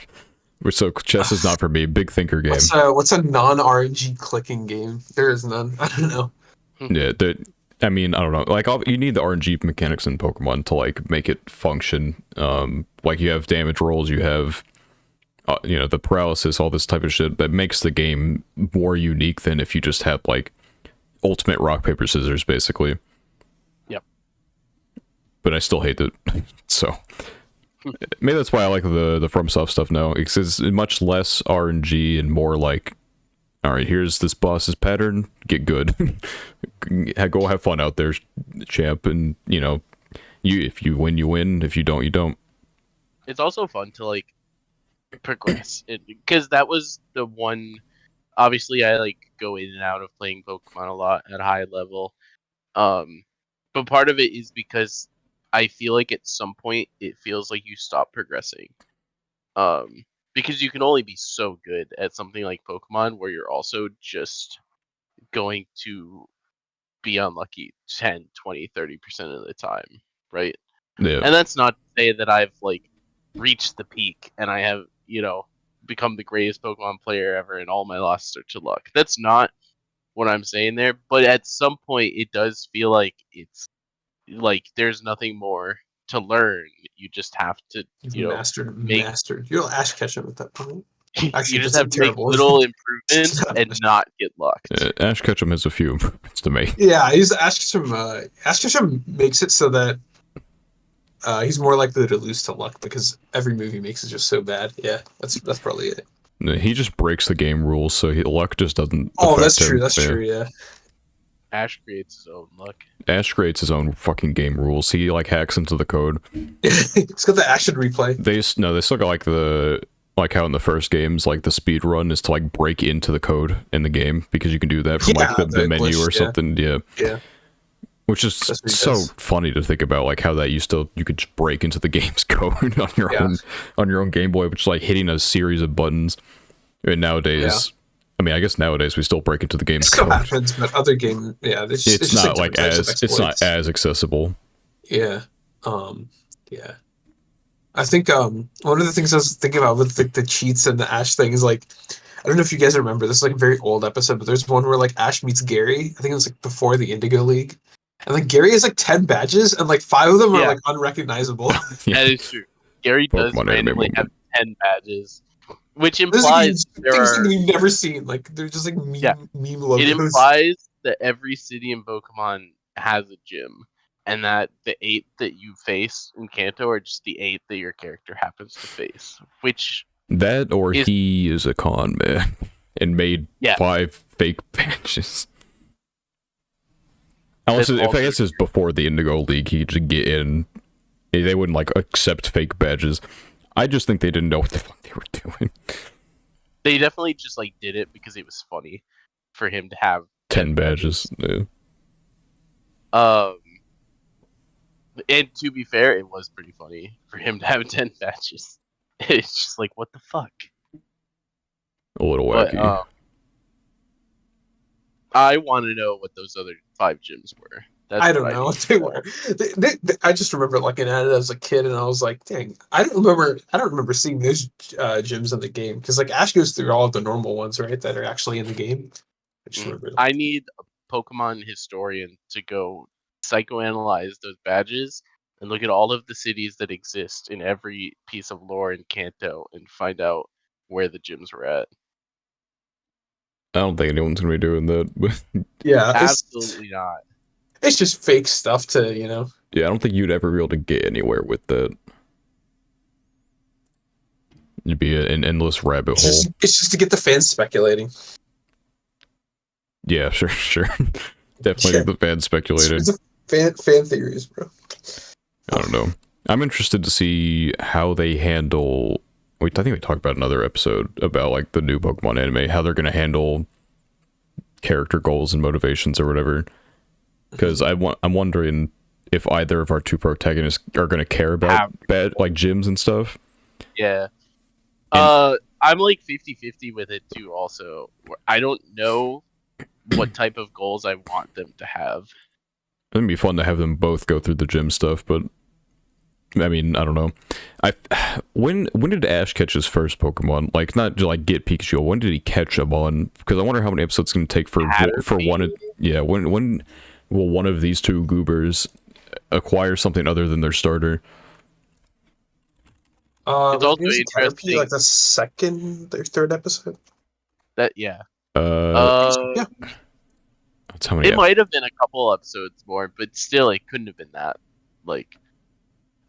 So chess is not for me. Big thinker game. What's a non-RNG clicking game? There is none. I don't know. Yeah, I mean, I don't know. Like, you need the RNG mechanics in Pokemon to like make it function. Like, you have damage rolls, you have, the paralysis, all this type of shit that makes the game more unique than if you just have like ultimate rock paper scissors, basically. Yep. But I still hate it. So maybe that's why I like the FromSoft stuff now. It's much less RNG and more like, all right, here's this boss's pattern. Get good. Go have fun out there, champ. And if you win, you win. If you don't, you don't. It's also fun to like progress because that was the one. Obviously, I like go in and out of playing Pokemon a lot at a high level. But part of it is because I feel like at some point it feels like you stop progressing. Because you can only be so good at something like Pokemon where you're also just going to be unlucky 10, 20, 30% of the time, right? Yeah. And that's not to say that I've like reached the peak and I have, become the greatest Pokemon player ever and all my losses are to luck. That's not what I'm saying there, but at some point it does feel like it's like there's nothing more to learn. You just have to, You've mastered. make You'll Ash Ketchum at that point. you Actually, just that's have to make terrible. little improvements and not get lucked. Ash Ketchum has a few improvements to make. Yeah, he's Ash Ketchum. Ash Ketchum makes it so that he's more likely to lose to luck because every move he makes is just so bad. Yeah, that's probably it. He just breaks the game rules, so luck just doesn't. Oh, that's affect true. him. That's true. Yeah. Ash creates his own luck. Ash creates his own fucking game rules. He like hacks into the code. It's got the action replay. They still got like how in the first games, like the speed run is to like break into the code in the game because you can do that from like the menu glitch, or something. Yeah. Yeah. Which is so funny to think about, like how that you could just break into the game's code on your own Game Boy, which is like hitting a series of buttons. And nowadays, I mean, I guess nowadays we still break into the game's code. It still happens, but other game, it's not like it's not as accessible. Yeah, yeah. I think one of the things I was thinking about with the cheats and the Ash thing is like, I don't know if you guys remember, this is like a very old episode, but there's one where like Ash meets Gary. I think it was like before the Indigo League. And like Gary has like 10 badges and like 5 of them are like unrecognizable. That is true. Gary does Pokemon randomly have 10 badges, which implies there are things that you've never seen. Like they're just like meme logos. It implies that every city in Pokemon has a gym, and that the 8 that you face in Kanto are just the 8 that your character happens to face. Which he is a con man and made 5 fake badges. Unless if I guess it's before the Indigo League, he could get in. They wouldn't like accept fake badges. I just think they didn't know what the fuck they were doing. They definitely just like did it because it was funny for him to have 10 badges. Yeah. And to be fair, it was pretty funny for him to have 10 badges. It's just like, what the fuck? A little But wacky. I want to know what those other 5 gyms were. That's I what don't I know need what to they know. were. I just remember looking at it as a kid, and I was like, "Dang, I don't remember. I don't remember seeing those gyms in the game because like Ash goes through all of the normal ones, right, that are actually in the game. I just remember I that. need a Pokemon historian to go psychoanalyze those badges and look at all of the cities that exist in every piece of lore in Kanto and find out where the gyms were at. I don't think anyone's gonna be doing that. But Yeah, Absolutely not. it's just fake stuff to yeah, I don't think you'd ever be able to get anywhere with that. It'd be an endless rabbit hole. It's just to get the fans speculating. Yeah, sure, sure. Definitely Yeah, think the fans speculated. it's a fan theories, bro. I don't know. I'm interested to see how they handle. I think we talked about another episode about like the new Pokemon anime, how they're gonna handle character goals and motivations or whatever. Because I'm wondering if either of our two protagonists are gonna care about Have bad like gyms and stuff. yeah. And I'm like 50-50 with it too. Also, I don't know what type of goals I want them to have. it'd be fun to have them both go through the gym stuff, but I mean, I don't know. I when did Ash catch his first Pokemon? Like, not to like get Pikachu. When did he catch him on? Because I wonder how many episodes it's gonna take for one. Of, Caterpie? yeah, when will one of these two goobers acquire something other than their starter? It's When also he was a Caterpie, like interesting the second or third episode. that yeah. Uh, Yeah. that's how many. It might have been a couple episodes more, but still, it couldn't have been that. Like,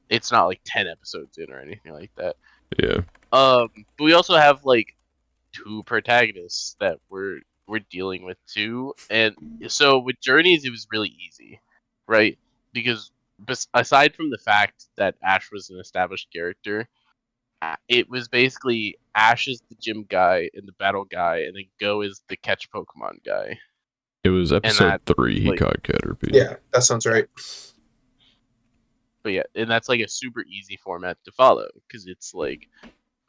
it's not like 10 episodes in or anything like that. Yeah, But we also have like 2 protagonists that we're dealing with too, and so with Journeys, it was really easy, right? Because aside from the fact that Ash was an established character, it was basically Ash is the gym guy and the battle guy, and then Go is the catch Pokemon guy, it was and episode that 3. He like caught Caterpie. Yeah, that sounds right. but yeah, and that's like a super easy format to follow because it's like,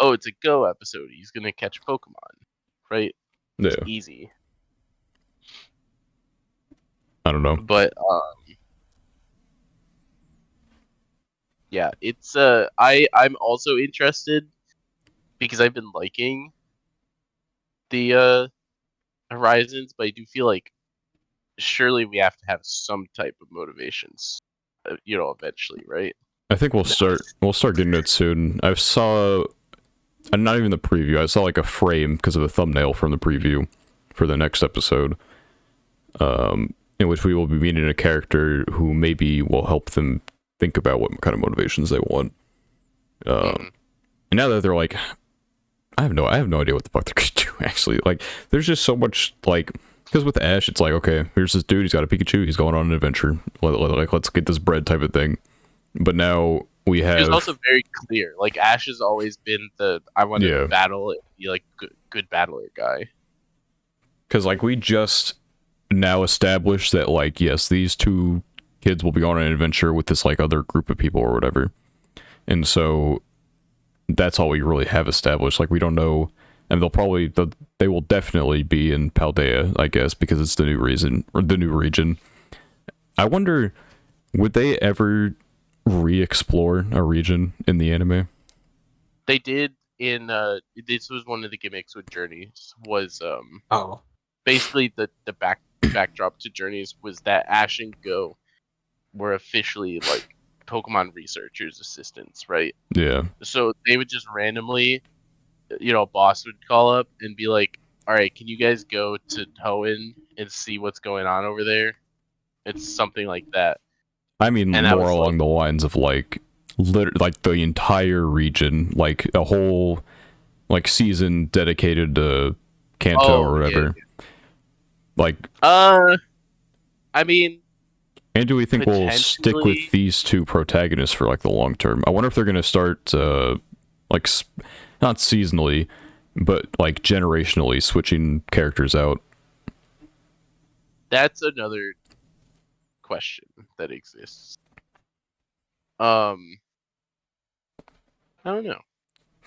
oh, it's a Go episode. He's gonna catch Pokemon, right? It's Yeah, easy. I don't know. But yeah, it's I'm also interested because I've been liking the Horizons, but I do feel like surely we have to have some type of motivations, eventually, right? I think we'll start getting it soon. I saw, not even the preview. I saw like a frame because of the thumbnail from the preview for the next episode, in which we will be meeting a character who maybe will help them think about what kind of motivations they want. Mm-hmm. And now that they're like, I have no idea what the fuck they're gonna do. Actually, like, there's just so much like, because with Ash, it's like, okay, here's this dude. He's got a Pikachu. He's going on an adventure. Let's get this bread type of thing. But now we It was have, also very clear. Like Ash has always been the I want to yeah, battle and be like good battler guy. because like we just now established that like, yes, these two kids will be on an adventure with this like other group of people or whatever, and so that's all we really have established. Like, we don't know, and they will definitely be in Paldea, I guess, because it's the new reason or the new region. I wonder, would they ever re-explore a region in the anime? They did in this was one of the gimmicks with Journeys was Oh, basically the backdrop to Journeys was that Ash and Go were officially like Pokemon researchers assistants, right? Yeah, So they would just randomly, a boss would call up and be like, "All right, can you guys go to Hoenn and see what's going on over there?" It's something like that, I mean and that more was like, along the lines of like, like the entire region, like a whole like season dedicated to Kanto or oh yeah, whatever. Like, I mean and do we think we'll stick with potentially these two protagonists for like the long term? I wonder if they're gonna start like not seasonally, but like generationally switching characters out. that's another question that exists. Um, I don't know.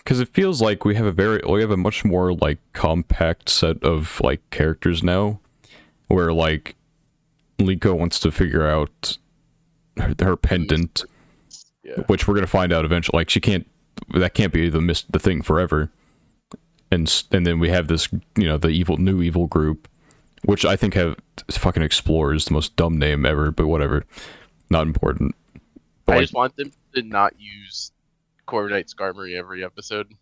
because it feels like we have a much more like compact set of like characters now, where like Liko wants to figure out her pendant, which we're gonna find out eventually. Like that can't be the thing forever. And then we have this, the new evil group, which I think have fucking Explorers, the most dumb name ever, but whatever, not important. But I just want them to not use Corviknight Skarmory every episode.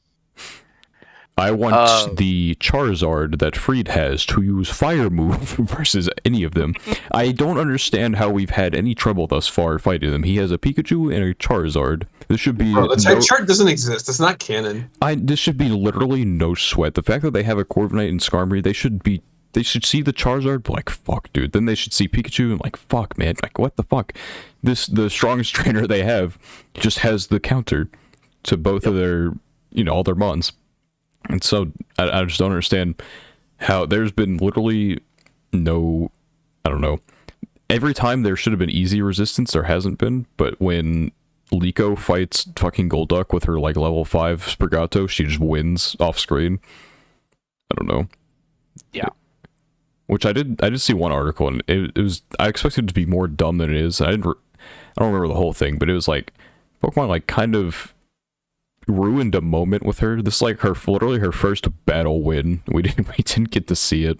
I want the Charizard that Freed has to use Fire move versus any of them. I don't understand how we've had any trouble thus far fighting them. He has a Pikachu and a Charizard. This should be... Bro, the type chart doesn't exist. It's not canon. This should be literally no sweat. The fact that they have a Corviknight and Skarmory, they should see the Charizard, like, fuck, dude. Then they should see Pikachu and like, fuck, man. Like, what the fuck? The strongest trainer they have just has the counter to both of their, all their mons. And so, I just don't understand how there's been literally no, I don't know. Every time there should have been easy resistance, there hasn't been. But when Liko fights fucking Golduck with her, like, level 5 Sprigato, she just wins off screen. I don't know. Yeah. Which I did see one article, and it was, I expected it to be more dumb than it is. I don't remember the whole thing, but it was like, Pokemon, like, kind of ruined a moment with her. This is like literally her first battle win. We didn't get to see it.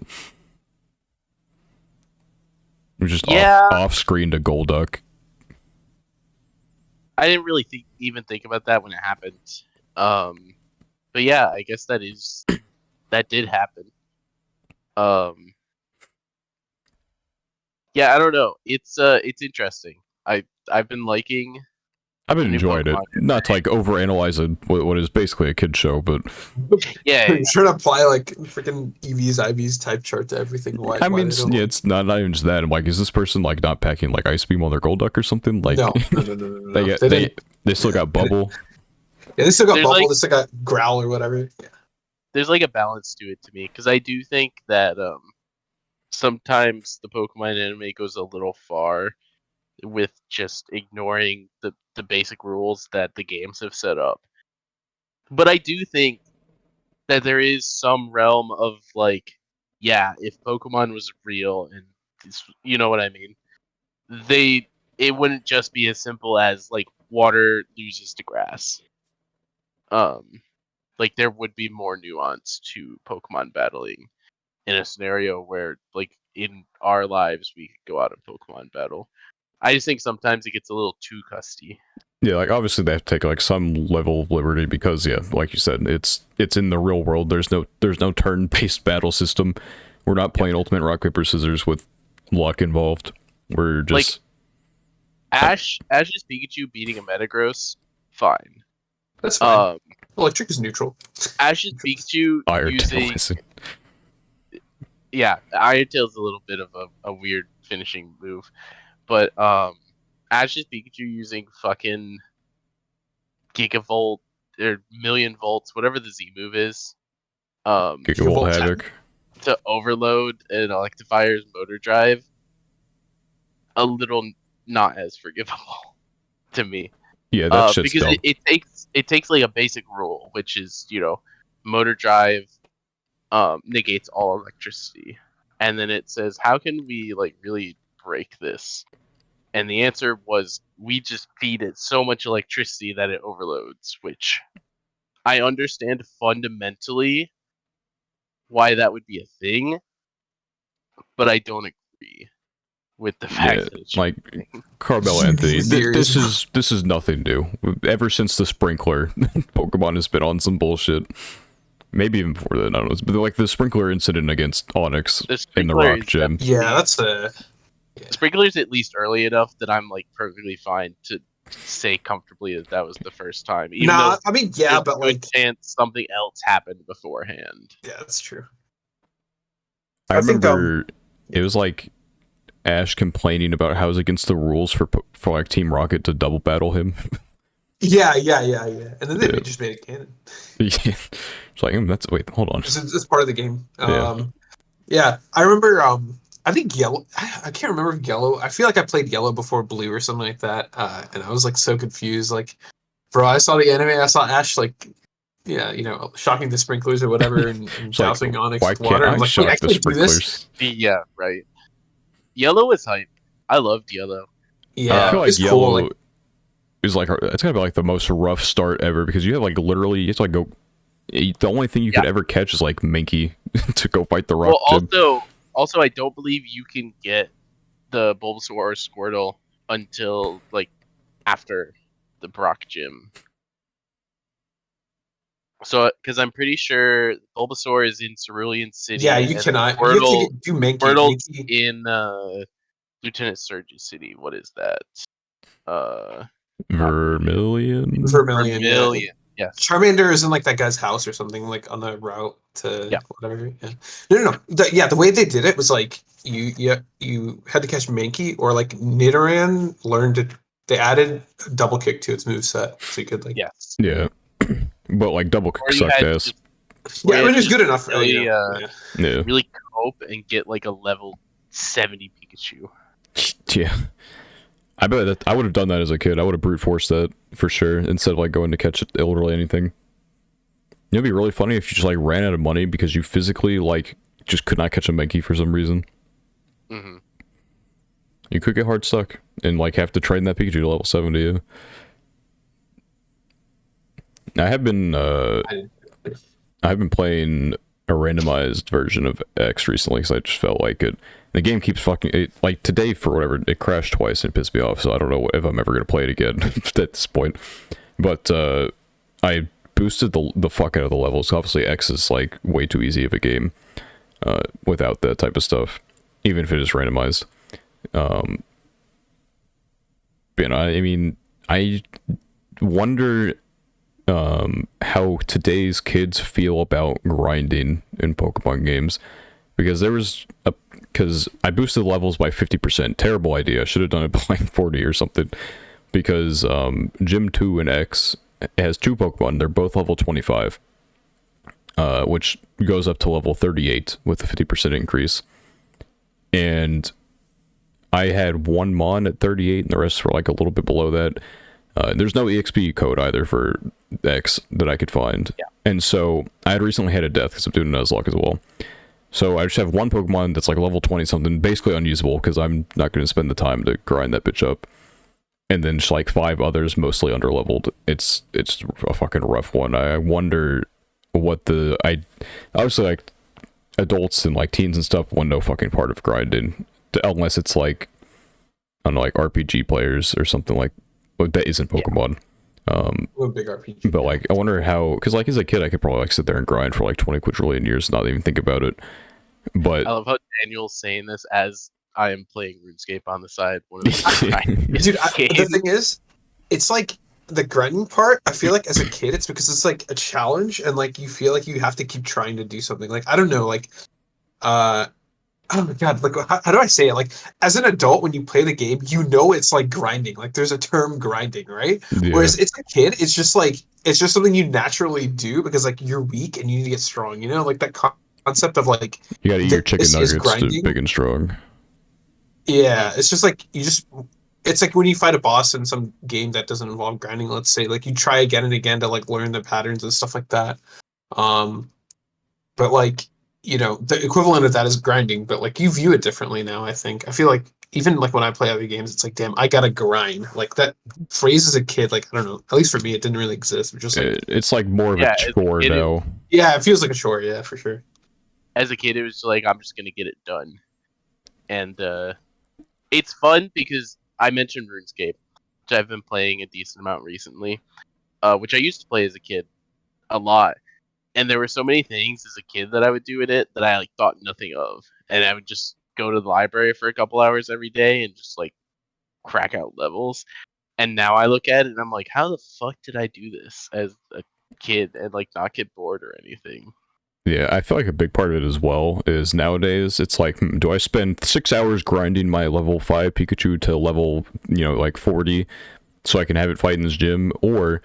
It was just off screen to Golduck. I didn't really even think about that when it happened. But yeah, I guess that did happen. Yeah, I don't know. It's interesting. I've been liking. I've been enjoying it. Not to like overanalyze what is basically a kid show, but You're trying to apply like freaking EVs, IVs type chart to everything. I mean, it's not even just that. I'm like, is this person like not packing like Ice Beam on their Golduck or something? Like, no. They still got Bubble. Yeah, they still got Bubble. They still got Growl or whatever. Yeah. There's like a balance to it to me, because I do think that sometimes the Pokemon anime goes a little far with just ignoring the basic rules that the games have set up. But I do think that there is some realm of like, yeah, if Pokemon was real and you know what I mean, it wouldn't just be as simple as like water loses to grass. Like there would be more nuance to Pokemon battling in a scenario where like in our lives we could go out and Pokemon battle. I just think sometimes it gets a little too custy. Yeah, like obviously they have to take like some level of liberty because like you said, it's in the real world. There's no turn-based battle system. We're not playing Ultimate Rock Paper Scissors with luck involved. We're just like Ash's Pikachu beating a Metagross, fine. That's fine. Electric is neutral. Ash's Pikachu using Iron Tail's a little bit of a weird finishing move. But Ash's Pikachu using fucking Gigavolt or Million Volts, whatever the Z move is, Gigavolt Havoc, to overload an Electivire's motor drive, a little not as forgivable to me. Yeah, that shit's because dumb. it takes like a basic rule, which is motor drive negates all electricity, and then it says how can we like really break this? And the answer was we just feed it so much electricity that it overloads, which I understand fundamentally why that would be a thing, but I don't agree with the fact that it's like Carbell Anthony. This is nothing new. Ever since the sprinkler, Pokemon has been on some bullshit. Maybe even before that, I don't know. But like the sprinkler incident against Onyx in the Rock Gym. Yeah, that's a... Sprinkler's at least early enough that I'm like perfectly fine to say comfortably that was the first time. Even though I mean, yeah, but like chance something else happened beforehand. Yeah, that's true. I remember it was like Ash complaining about how it was against the rules for like Team Rocket to double battle him. Yeah. And then they just made it canon. Yeah. It's like, wait, hold on. It's part of the game. Yeah, I remember, I think Yellow, I can't remember if Yellow, I feel like I played Yellow before Blue or something like that, and I was like so confused, like, bro, I saw the anime, I saw Ash like yeah, shocking the sprinklers or whatever, and It's like, dousing Onyx why with can't water. I'm I like, wait, I shock the can't do this. sprinklers? Yeah, right. Yellow is hype. I loved yellow. I Yeah, feel like it's cool. yellow is like, it's gonna be like the most rough start ever because you have like literally, you have to like go. The only thing you could ever catch is like Minky to go fight the rock gym. Also, I don't believe you can get the Bulbasaur or Squirtle until like after the Brock gym. So, because I'm pretty sure Bulbasaur is in Cerulean City. Yeah, you and cannot. You have to do Mankey. Squirtle's Mankey. in Lieutenant Surge's City. What is that? Vermilion. Vermilion, yeah. Vermilion. Yes. Charmander is in like that guy's house or something, like on the route to Yeah. whatever. Yeah. No. The way they did it was like you had to catch Mankey, or like Nidoran learned to. They added a double kick to its moveset, so you could like. Yes. Yeah, but like double kick Or you sucked had ass. Yeah, I mean it's good enough. Really, Yeah. really cope and get like a level 70 Pikachu. Yeah. I bet that I would have done that as a kid. I would have brute forced that for sure instead of like going to catch literally anything. It'd be really funny if you just like ran out of money because you physically like just could not catch a Mankey for some reason. Mm-hmm. You could get hard stuck and like have to train that Pikachu to level 70. Yeah. I've been playing a randomized version of X recently because I just felt like it. The game keeps fucking like today for whatever it crashed twice and it pissed me off. So I don't know if I'm ever gonna play it again at this point. But I boosted the fuck out of the levels. Obviously, X is like way too easy of a game without that type of stuff, even if it is randomized. I mean, I wonder how today's kids feel about grinding in Pokemon games, because because I boosted levels by 50%. Terrible idea. I should have done it by like 40 or something, because Gym 2 and X has two Pokemon. They're both level 25, which goes up to level 38 with a 50% increase. And I had one Mon at 38 and the rest were like a little bit below that. There's no EXP code either for X that I could find. Yeah. And so I had recently had a death because I'm doing Nuzlocke as well. So I just have one Pokemon that's like level 20 something, basically unusable because I'm not going to spend the time to grind that bitch up. And then just like 5 others mostly underleveled. It's a fucking rough one. I wonder what obviously like adults and like teens and stuff want no fucking part of grinding, unless it's like, I don't know, like RPG players or something like that isn't Pokemon. I'm a big RPG. But like, I wonder how, because like as a kid, I could probably like sit there and grind for like 20 quadrillion years and not even think about it. But I love how Daniel's saying this as I am playing RuneScape on the side. One of the Dude, the thing is, it's like the grinding part. I feel like as a kid, it's because it's like a challenge, and like you feel like you have to keep trying to do something. Like I don't know, like oh my god, like how do I say it? Like as an adult, when you play the game, you know it's like grinding. Like there's a term grinding, right? yeah. Whereas it's a kid, it's just something you naturally do because like you're weak and you need to get strong. You know, like that concept of like You gotta eat your chicken nuggets to grinding. big and strong. Yeah, it's just like it's like when you fight a boss in some game that doesn't involve grinding, let's say, like you try again and again to like learn the patterns and stuff like that. But like, the equivalent of that is grinding, but like you view it differently now, I think. I feel like even like when I play other games, it's like, damn, I gotta grind. Like that phrase as a kid, like I don't know, at least for me it didn't really exist. It's just like It's like more of a chore now. Yeah, it feels like a chore, yeah, for sure. As a kid, it was like, I'm just gonna get it done. And it's fun because I mentioned RuneScape, which I've been playing a decent amount recently, which I used to play as a kid a lot. And there were so many things as a kid that I would do in it that I like thought nothing of. And I would just go to the library for a couple hours every day and just like crack out levels. And now I look at it and I'm like, how the fuck did I do this as a kid and like not get bored or anything? Yeah, I feel like a big part of it as well is nowadays it's like, do I spend 6 hours grinding my level 5 Pikachu to level, like 40 so I can have it fight in this gym, or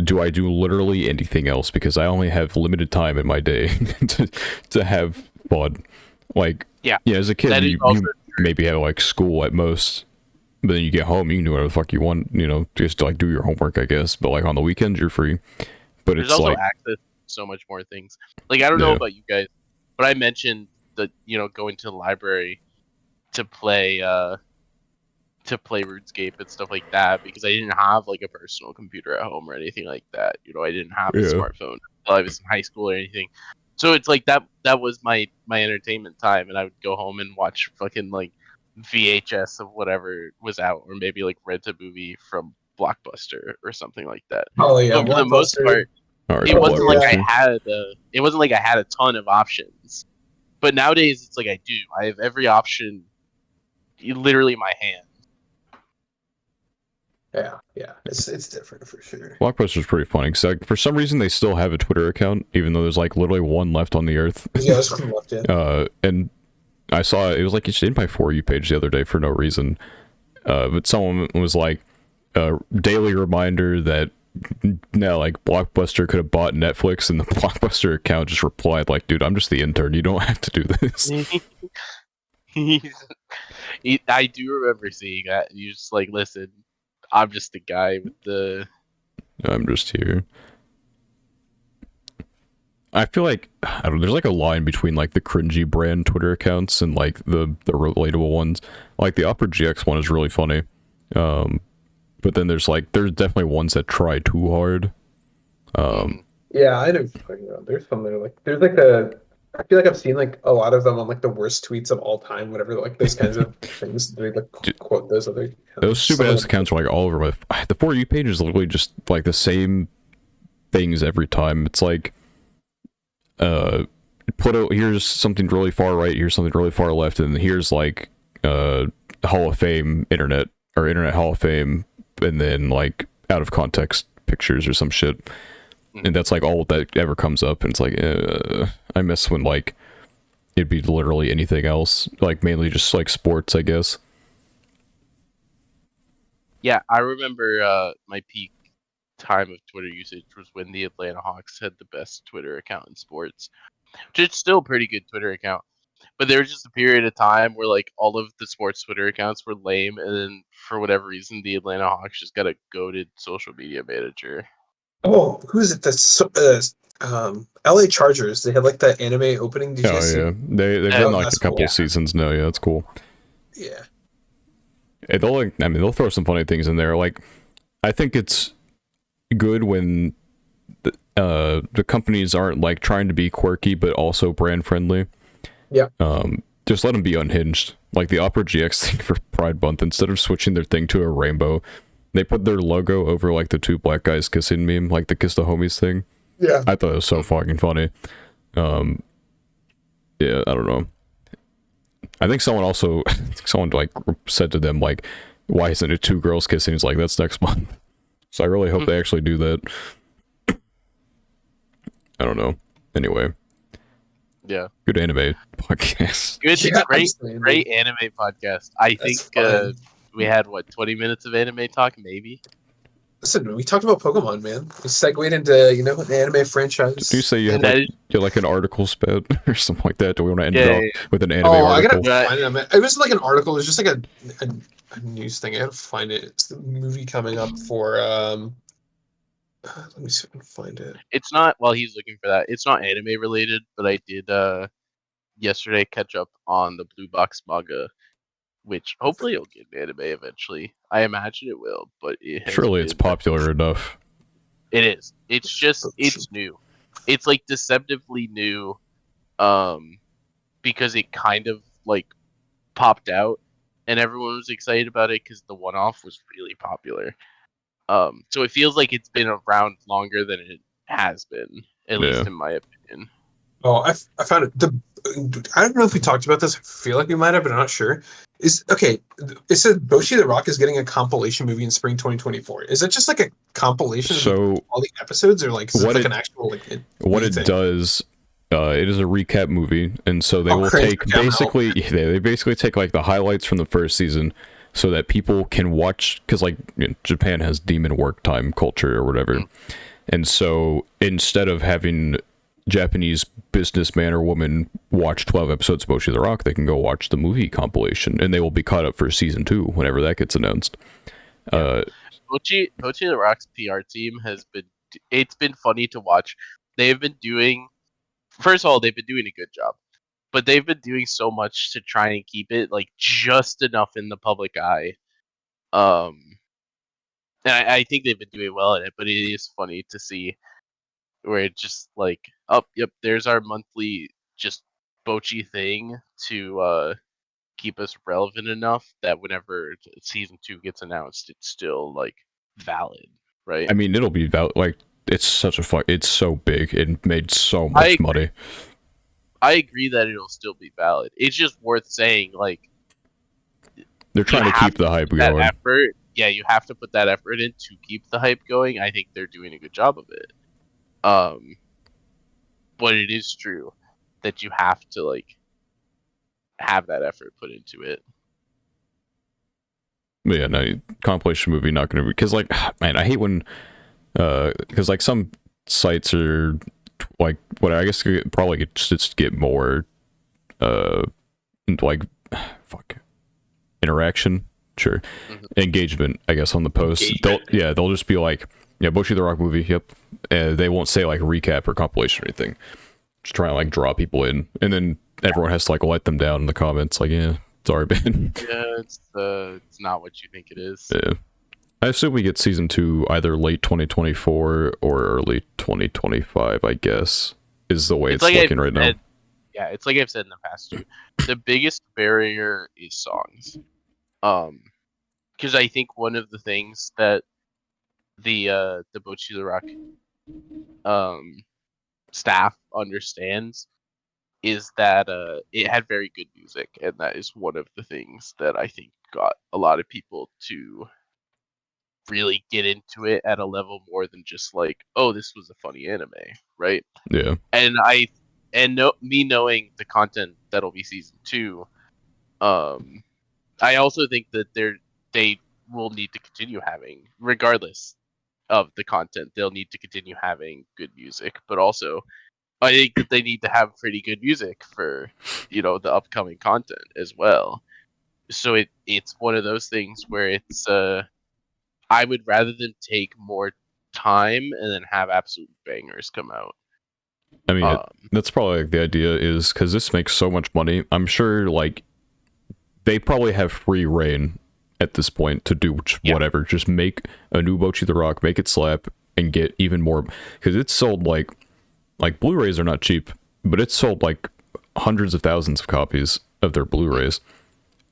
do I do literally anything else because I only have limited time in my day to have fun? Like, yeah, as a kid, you maybe have like school at most, but then you get home, you can do whatever the fuck you want, just to like do your homework, I guess. But like on the weekends, you're free. but There's it's also like, access to so much more things. Like, I don't know about you guys, but I mentioned that, going to the library to play RuneScape and stuff like that because I didn't have like a personal computer at home or anything like that. I didn't have a smartphone until I was in high school or anything. So it's like that was my entertainment time, and I would go home and watch fucking like VHS of whatever was out, or maybe like rent a movie from Blockbuster or something like that. Oh yeah, But for the most part, alright, it wasn't like Blockbuster. it wasn't like I had a ton of options. But nowadays it's like I do. I have every option literally in my hand. Yeah, it's different for sure. Blockbuster's pretty funny because like, for some reason they still have a Twitter account, even though there's like literally one left on the earth. Yeah, there's one left. Yeah. And I saw it was like it's in my For You page the other day for no reason. But someone was like, daily reminder that no, like Blockbuster could have bought Netflix, and the Blockbuster account just replied like, dude, I'm just the intern. You don't have to do this. I do remember seeing that. You just like, listen, I'm just the guy with the. I'm just here. I feel like I don't know, there's like a line between like the cringy brand Twitter accounts and like the relatable ones. Like the Opera GX one is really funny. But then there's definitely ones that try too hard. Yeah, I know. There's some that are like there's like the. I feel like I've seen like a lot of them on like the worst tweets of all time, whatever. Like those kinds of things. They like quote those other. Those stupid ass accounts are like all over. The For You page is literally just like the same things every time. It's like, here's something really far right, here's something really far left, and here's like Hall of Fame internet or Internet Hall of Fame, and then like out of context pictures or some shit. And that's like all that ever comes up, and it's like I miss when like it'd be literally anything else, like mainly just like sports, I guess. Yeah, I remember my peak time of Twitter usage was when the Atlanta Hawks had the best Twitter account in sports. Which is still a pretty good Twitter account. But there was just a period of time where like all of the sports Twitter accounts were lame, and then for whatever reason the Atlanta Hawks just got a goated social media manager. Oh, who is it? The LA Chargers. They had like the anime opening. Did you guys see? Yeah, they've done like a couple cool. seasons now. Yeah, that's cool. Yeah. They'll throw some funny things in there. Like, I think it's good when the companies aren't like trying to be quirky but also brand friendly. Yeah. Just let them be unhinged. Like the Opera GX thing for Pride Month, instead of switching their thing to a rainbow, they put their logo over like the two black guys kissing meme, like the kiss the homies thing. Yeah. I thought it was so fucking funny. Yeah, I don't know. I think someone like said to them like, why isn't it two girls kissing? He's like, that's next month. So I really hope they actually do that. I don't know. Anyway. Yeah. Good anime podcast. Good, Yeah, great anime podcast. I think we had 20 minutes of anime talk, maybe. Listen, we talked about Pokemon, man. We segued into the anime franchise. Did you say you had like an article sped or something like that? Do we want to end it off with an anime article? I gotta find it. It was like an article. It was just like a news thing. I gotta find it. It's the movie coming up for let me see if I can find it. It's not, while he's looking for that, it's not anime related, but I did yesterday catch up on the Blue Box manga, which hopefully it'll get an anime eventually. I imagine it will, but surely it's popular enough. It is. It's new. It's like deceptively new, because it kind of like popped out, and everyone was excited about it because the one-off was really popular. So it feels like it's been around longer than it has been, at least in my opinion. Oh, I found it. I don't know if we talked about this. I feel like we might have, but I'm not sure. It said Boshi the Rock is getting a compilation movie in spring 2024. Is it just like a compilation of all the episodes, or like an actual like? What it does, it is a recap movie, and so they will take they basically take like the highlights from the first season, so that people can watch, because like Japan has demon work time culture or whatever, and so instead of having Japanese businessman or woman watch 12 episodes of Boshi the Rock, they can go watch the movie compilation, and they will be caught up for season 2 whenever that gets announced. Bochi the Rock's PR team has been it's been funny to watch. They've been doing, first of all, they've been doing a good job, but they've been doing so much to try and keep it like just enough in the public eye. And I think they've been doing well at it, but it is funny to see where it's just like, oh, yep, there's our monthly just Bochi thing to keep us relevant enough that whenever season 2 gets announced, it's still like valid, right? I mean, it'll be like it's such a it's so big. It made so much money. I agree that it'll still be valid. It's just worth saying, like, they're trying to keep the hype going. Effort, yeah, you have to put that effort in to keep the hype going. I think they're doing a good job of it. But it is true that you have to like have that effort put into it. But yeah, no, compilation movie not gonna be, because like, man, I hate when because like some sites are like, what I guess probably just get more like interaction, sure, engagement, I guess, on the post. They'll just be like, yeah, Bochi the Rock movie, yep. They won't say like recap or compilation or anything. Just trying to like draw people in, and then everyone has to like let them down in the comments, like, yeah, it's already been. Yeah, it's not what you think it is. Yeah. I assume we get season 2 either late 2024 or early 2025, I guess, is the way it's like looking right now. Yeah, it's like I've said in the past too. The biggest barrier is songs. Because I think one of the things that the Bochi the Rock staff understands is that it had very good music, and that is one of the things that I think got a lot of people to really get into it at a level more than just like, oh, this was a funny anime, right? Yeah. And me knowing the content that'll be season 2, I also think that they will need to continue having, regardless of the content, they'll need to continue having good music, but also I think that they need to have pretty good music for, the upcoming content as well. So it's one of those things where it's I would rather them take more time and then have absolute bangers come out. I mean, that's probably like the idea, is because this makes so much money. I'm sure like they probably have free reign at this point to do whatever. Just make a new Bochi the Rock, make it slap, and get even more, because it's sold like Blu-rays are not cheap, but it's sold like hundreds of thousands of copies of their Blu-rays.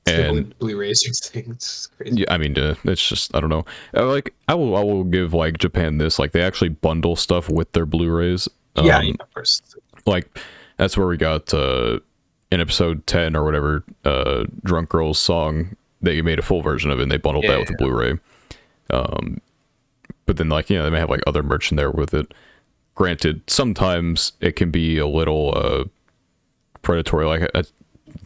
And Blu-rays are things crazy. Yeah, I mean, it's just, I don't know. Like, I will give like Japan this, like they actually bundle stuff with their Blu-rays. Yeah, of course. Like that's where we got in episode 10 or whatever, Drunk Girl's song. They made a full version of it, and they bundled that with the Blu-ray. But then like, they may have like other merch in there with it. Granted, sometimes it can be a little predatory. Like,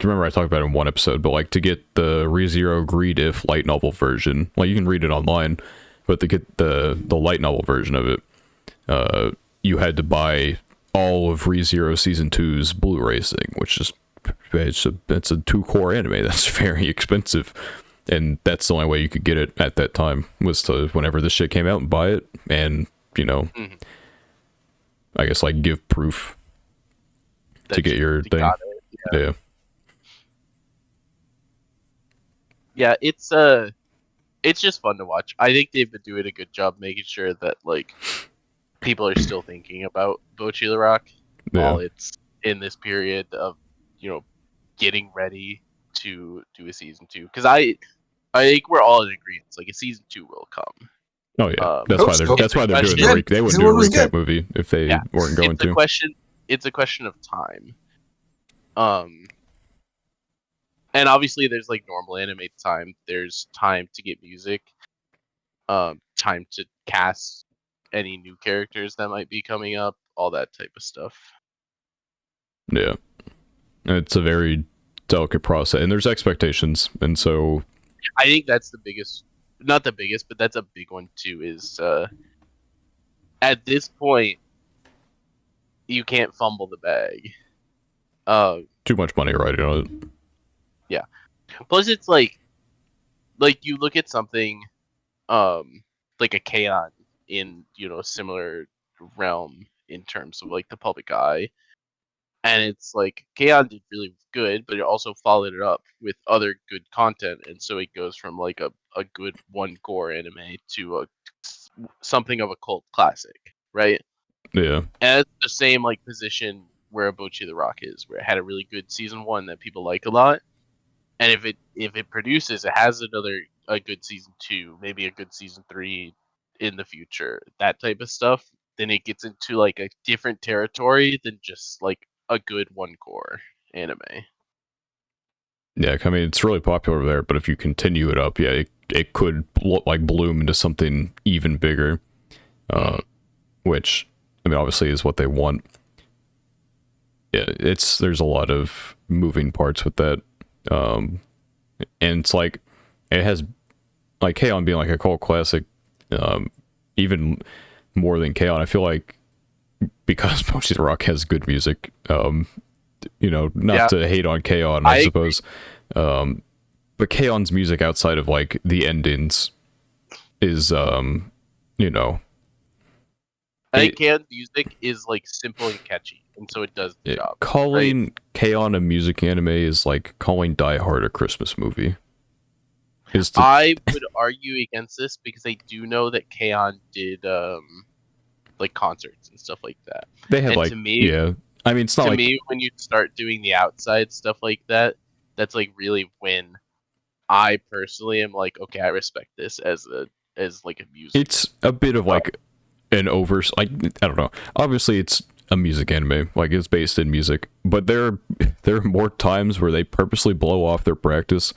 remember I talked about it in one episode, but like to get the ReZero Greed If light novel version, like you can read it online, but to get the light novel version of it, you had to buy all of ReZero Season 2's Blu-ray thing, which is it's a 2-core anime. That's very expensive, and that's the only way you could get it at that time, was to, whenever this shit came out, and buy it, and I guess like give proof to get your thing. Yeah. Yeah, it's just fun to watch. I think they've been doing a good job making sure that like people are still thinking about Bochi the Rock while it's in this period of getting ready to do a season 2. Because I think we're all in agreement. Like a season 2 will come. Oh yeah, that's why they're doing the they wouldn't do a recap movie if they weren't going to. It's a question of time. And obviously there's like normal anime time. There's time to get music, time to cast any new characters that might be coming up, all that type of stuff. Yeah, it's a very delicate process, and there's expectations, and so I think that's the biggest, not the biggest, but that's a big one too, is at this point you can't fumble the bag. Too much money riding on it. Yeah. Plus it's like you look at something like a K-On! in a similar realm in terms of like the public eye. And it's like K-On! Did really good, but it also followed it up with other good content, and so it goes from like a good one gore anime to something of a cult classic, right? Yeah. And it's the same like position where Bocchi the Rock is, where it had a really good season 1 that people like a lot, and if it produces, it has a good season 2, maybe a good season 3 in the future, that type of stuff, then it gets into like a different territory than just like a good one core anime. Yeah, I mean, it's really popular there, but if you continue it up, yeah, it could like bloom into something even bigger, which, I mean, obviously is what they want. Yeah, there's a lot of moving parts with that, and it's like, it has, like, K-On! Being like a cult classic, even more than K-On! I feel like, because Bocchi the Rock has good music, not to hate on K-On!, I suppose, but K-On!'s music outside of like the endings is I think K-On! Music is like simple and catchy, and so it does the job. Calling right? K-On! A music anime is like calling Die Hard a Christmas movie. I would argue against this because I do know that K-On! Did like concerts and stuff like that. They had, and like, to me, yeah. I mean, it's not to like, me, when you start doing the outside stuff like that, that's like really when I personally am like, okay, I respect this as like a music. it's a bit of like an like, I don't know. Obviously, it's a music anime, like it's based in music, but there are more times where they purposely blow off their practice.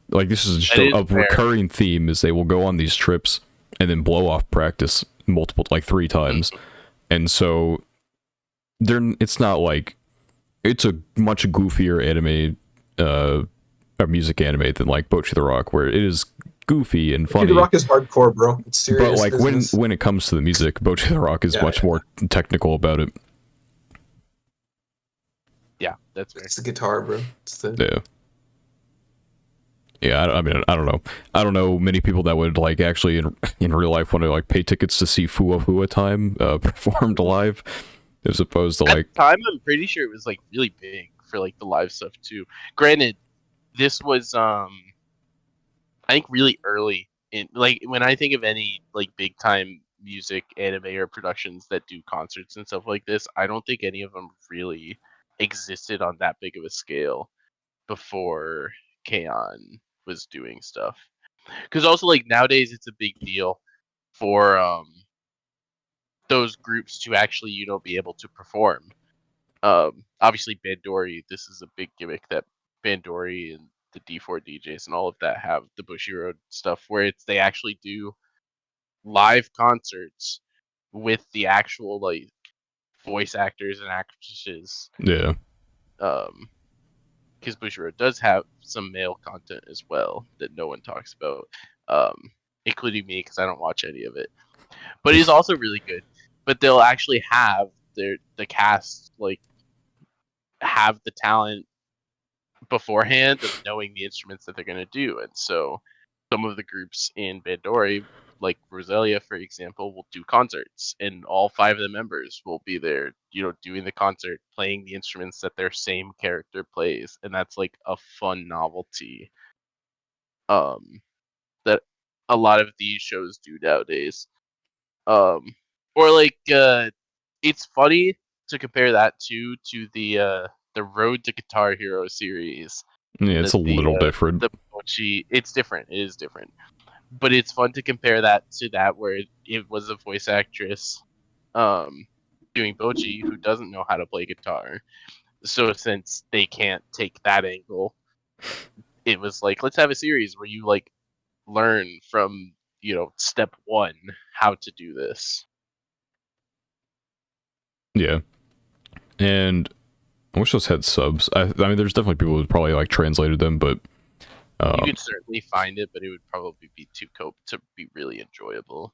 Like, this is just a recurring theme, is they will go on these trips and then blow off practice multiple, like 3 times. And so it's not like, it's a much goofier anime, or music anime than like Bocchi the Rock, where it is goofy and funny. Bocchi the Rock is hardcore, bro. It's serious. But like, business. when it comes to the music, Bocchi the Rock is much more technical about it. Yeah, that's fair. It's the guitar, bro. Yeah. Yeah, I mean, I don't know. I don't know many people that would like actually in real life want to like pay tickets to see Fua Fua Time performed live, as opposed to like. At the time, I'm pretty sure it was like really big for like the live stuff too. Granted, this was I think really early in, like, when I think of any like big time music anime or productions that do concerts and stuff like this, I don't think any of them really existed on that big of a scale before K-On! Was doing stuff. Because also, like, nowadays it's a big deal for those groups to actually be able to perform. Obviously Bandori, this is a big gimmick that Bandori and the D4 DJs and all of that have, the Bushiroad stuff, where they actually do live concerts with the actual like voice actors and actresses. Yeah. Because Bushiroad does have some male content as well that no one talks about, including me, because I don't watch any of it. But it is also really good. But they'll actually have the cast like have the talent beforehand of knowing the instruments that they're going to do, and so some of the groups in Bandori, like Roselia, for example, will do concerts, and all 5 of the members will be there, doing the concert, playing the instruments that their same character plays, and that's like a fun novelty that a lot of these shows do nowadays. Or like it's funny to compare that to the Road to Guitar Hero series. Yeah, it's a little different. The Bocchi, it's different. It is different, but it's fun to compare that to that where it was a voice actress, doing Bocchi who doesn't know how to play guitar. So since they can't take that angle, it was like, let's have a series where you like learn from step 1 how to do this. Yeah, and I wish those had subs. I mean, there's definitely people who probably like translated them, but you could certainly find it, but it would probably be too cope to be really enjoyable.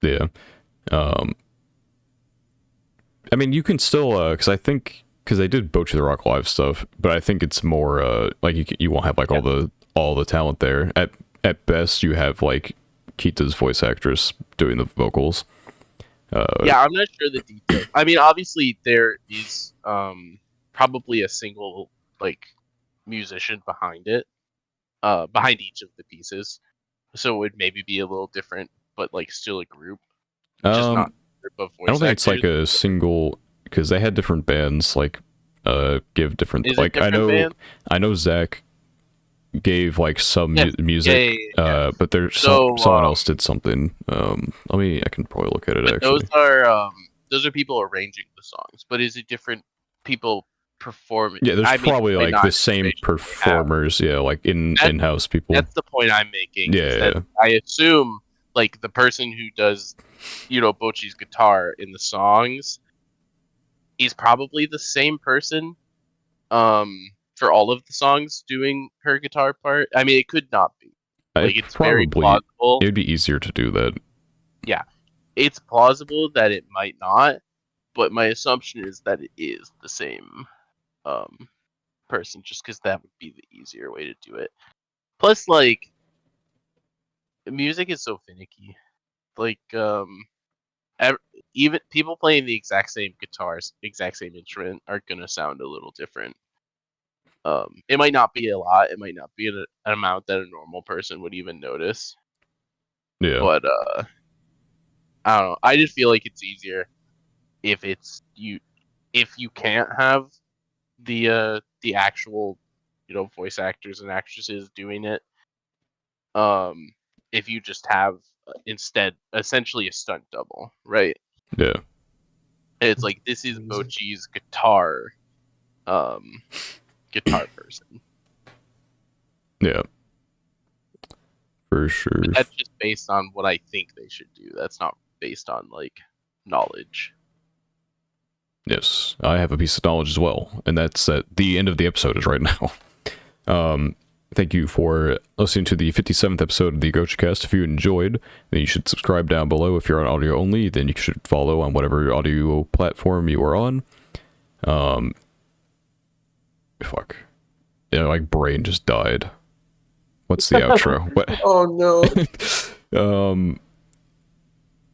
Yeah, I mean, you can still because they did Bocchi the Rock live stuff, but I think it's more like you won't have like all the talent there. At best, you have like Kita's voice actress doing the vocals. Yeah, I'm not sure the details. I mean, obviously there is probably a single like musician behind it, behind each of the pieces, so it would maybe be a little different, but like still a group, just not a group of I don't voice think it's like actors. a single, because they had different bands like give different, Is it like different bands? I know Zach gave like some Yes. music, Yeah. but there's So someone else did something. I can probably look at it but actually. those are people arranging the songs, but is it different people performing? Yeah, there's I mean, probably probably like the not. same They have. performers, yeah, like in-house people. That's the point I'm making. Is that Yeah, I assume like the person who does, Bocchi's guitar in the songs is probably the same person for all of the songs doing her guitar part. I mean, it could not be. Like it's very plausible. it'd be easier to do that. Yeah, it's plausible that it might not, but my assumption is that it is the same um person, just because that would be the easier way to do it. Plus, like, music is so finicky. Like, even people playing the exact same guitars, exact same instrument, are gonna sound a little different. It might not be a lot. It might not be an amount that a normal person would even notice. Yeah, But I don't know. I just feel like it's easier if if you can't have the actual voice actors and actresses doing it. If you just have instead essentially a stunt double, right? yeah, It's like this is Bocchi's guitar person. yeah, for sure. But that's just based on what I think they should do. That's not based on like knowledge. Yes, I have a piece of knowledge as well, and that's at the end of the episode is right now. Thank you for listening to the 57th episode of the Gochuucast. If you enjoyed, then you should subscribe down below. If you're on audio only, then you should follow on whatever audio platform you are on. Fuck. Yeah, my brain just died. What's the outro? What? Oh no.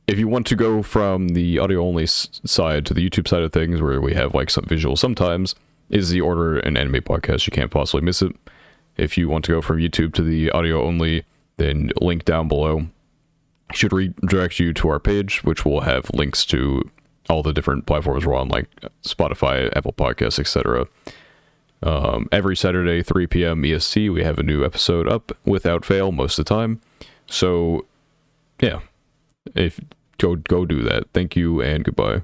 If you want to go from the audio only side to the YouTube side of things, where we have like some visuals sometimes, is the Order an Anime podcast. You can't possibly miss it. If you want to go from YouTube to the audio only, then link down below should redirect you to our page, which will have links to all the different platforms we're on, like Spotify, Apple Podcasts, etc. Every Saturday, 3 p.m. EST, we have a new episode up without fail most of the time. So, yeah, if go do that. Thank you and goodbye.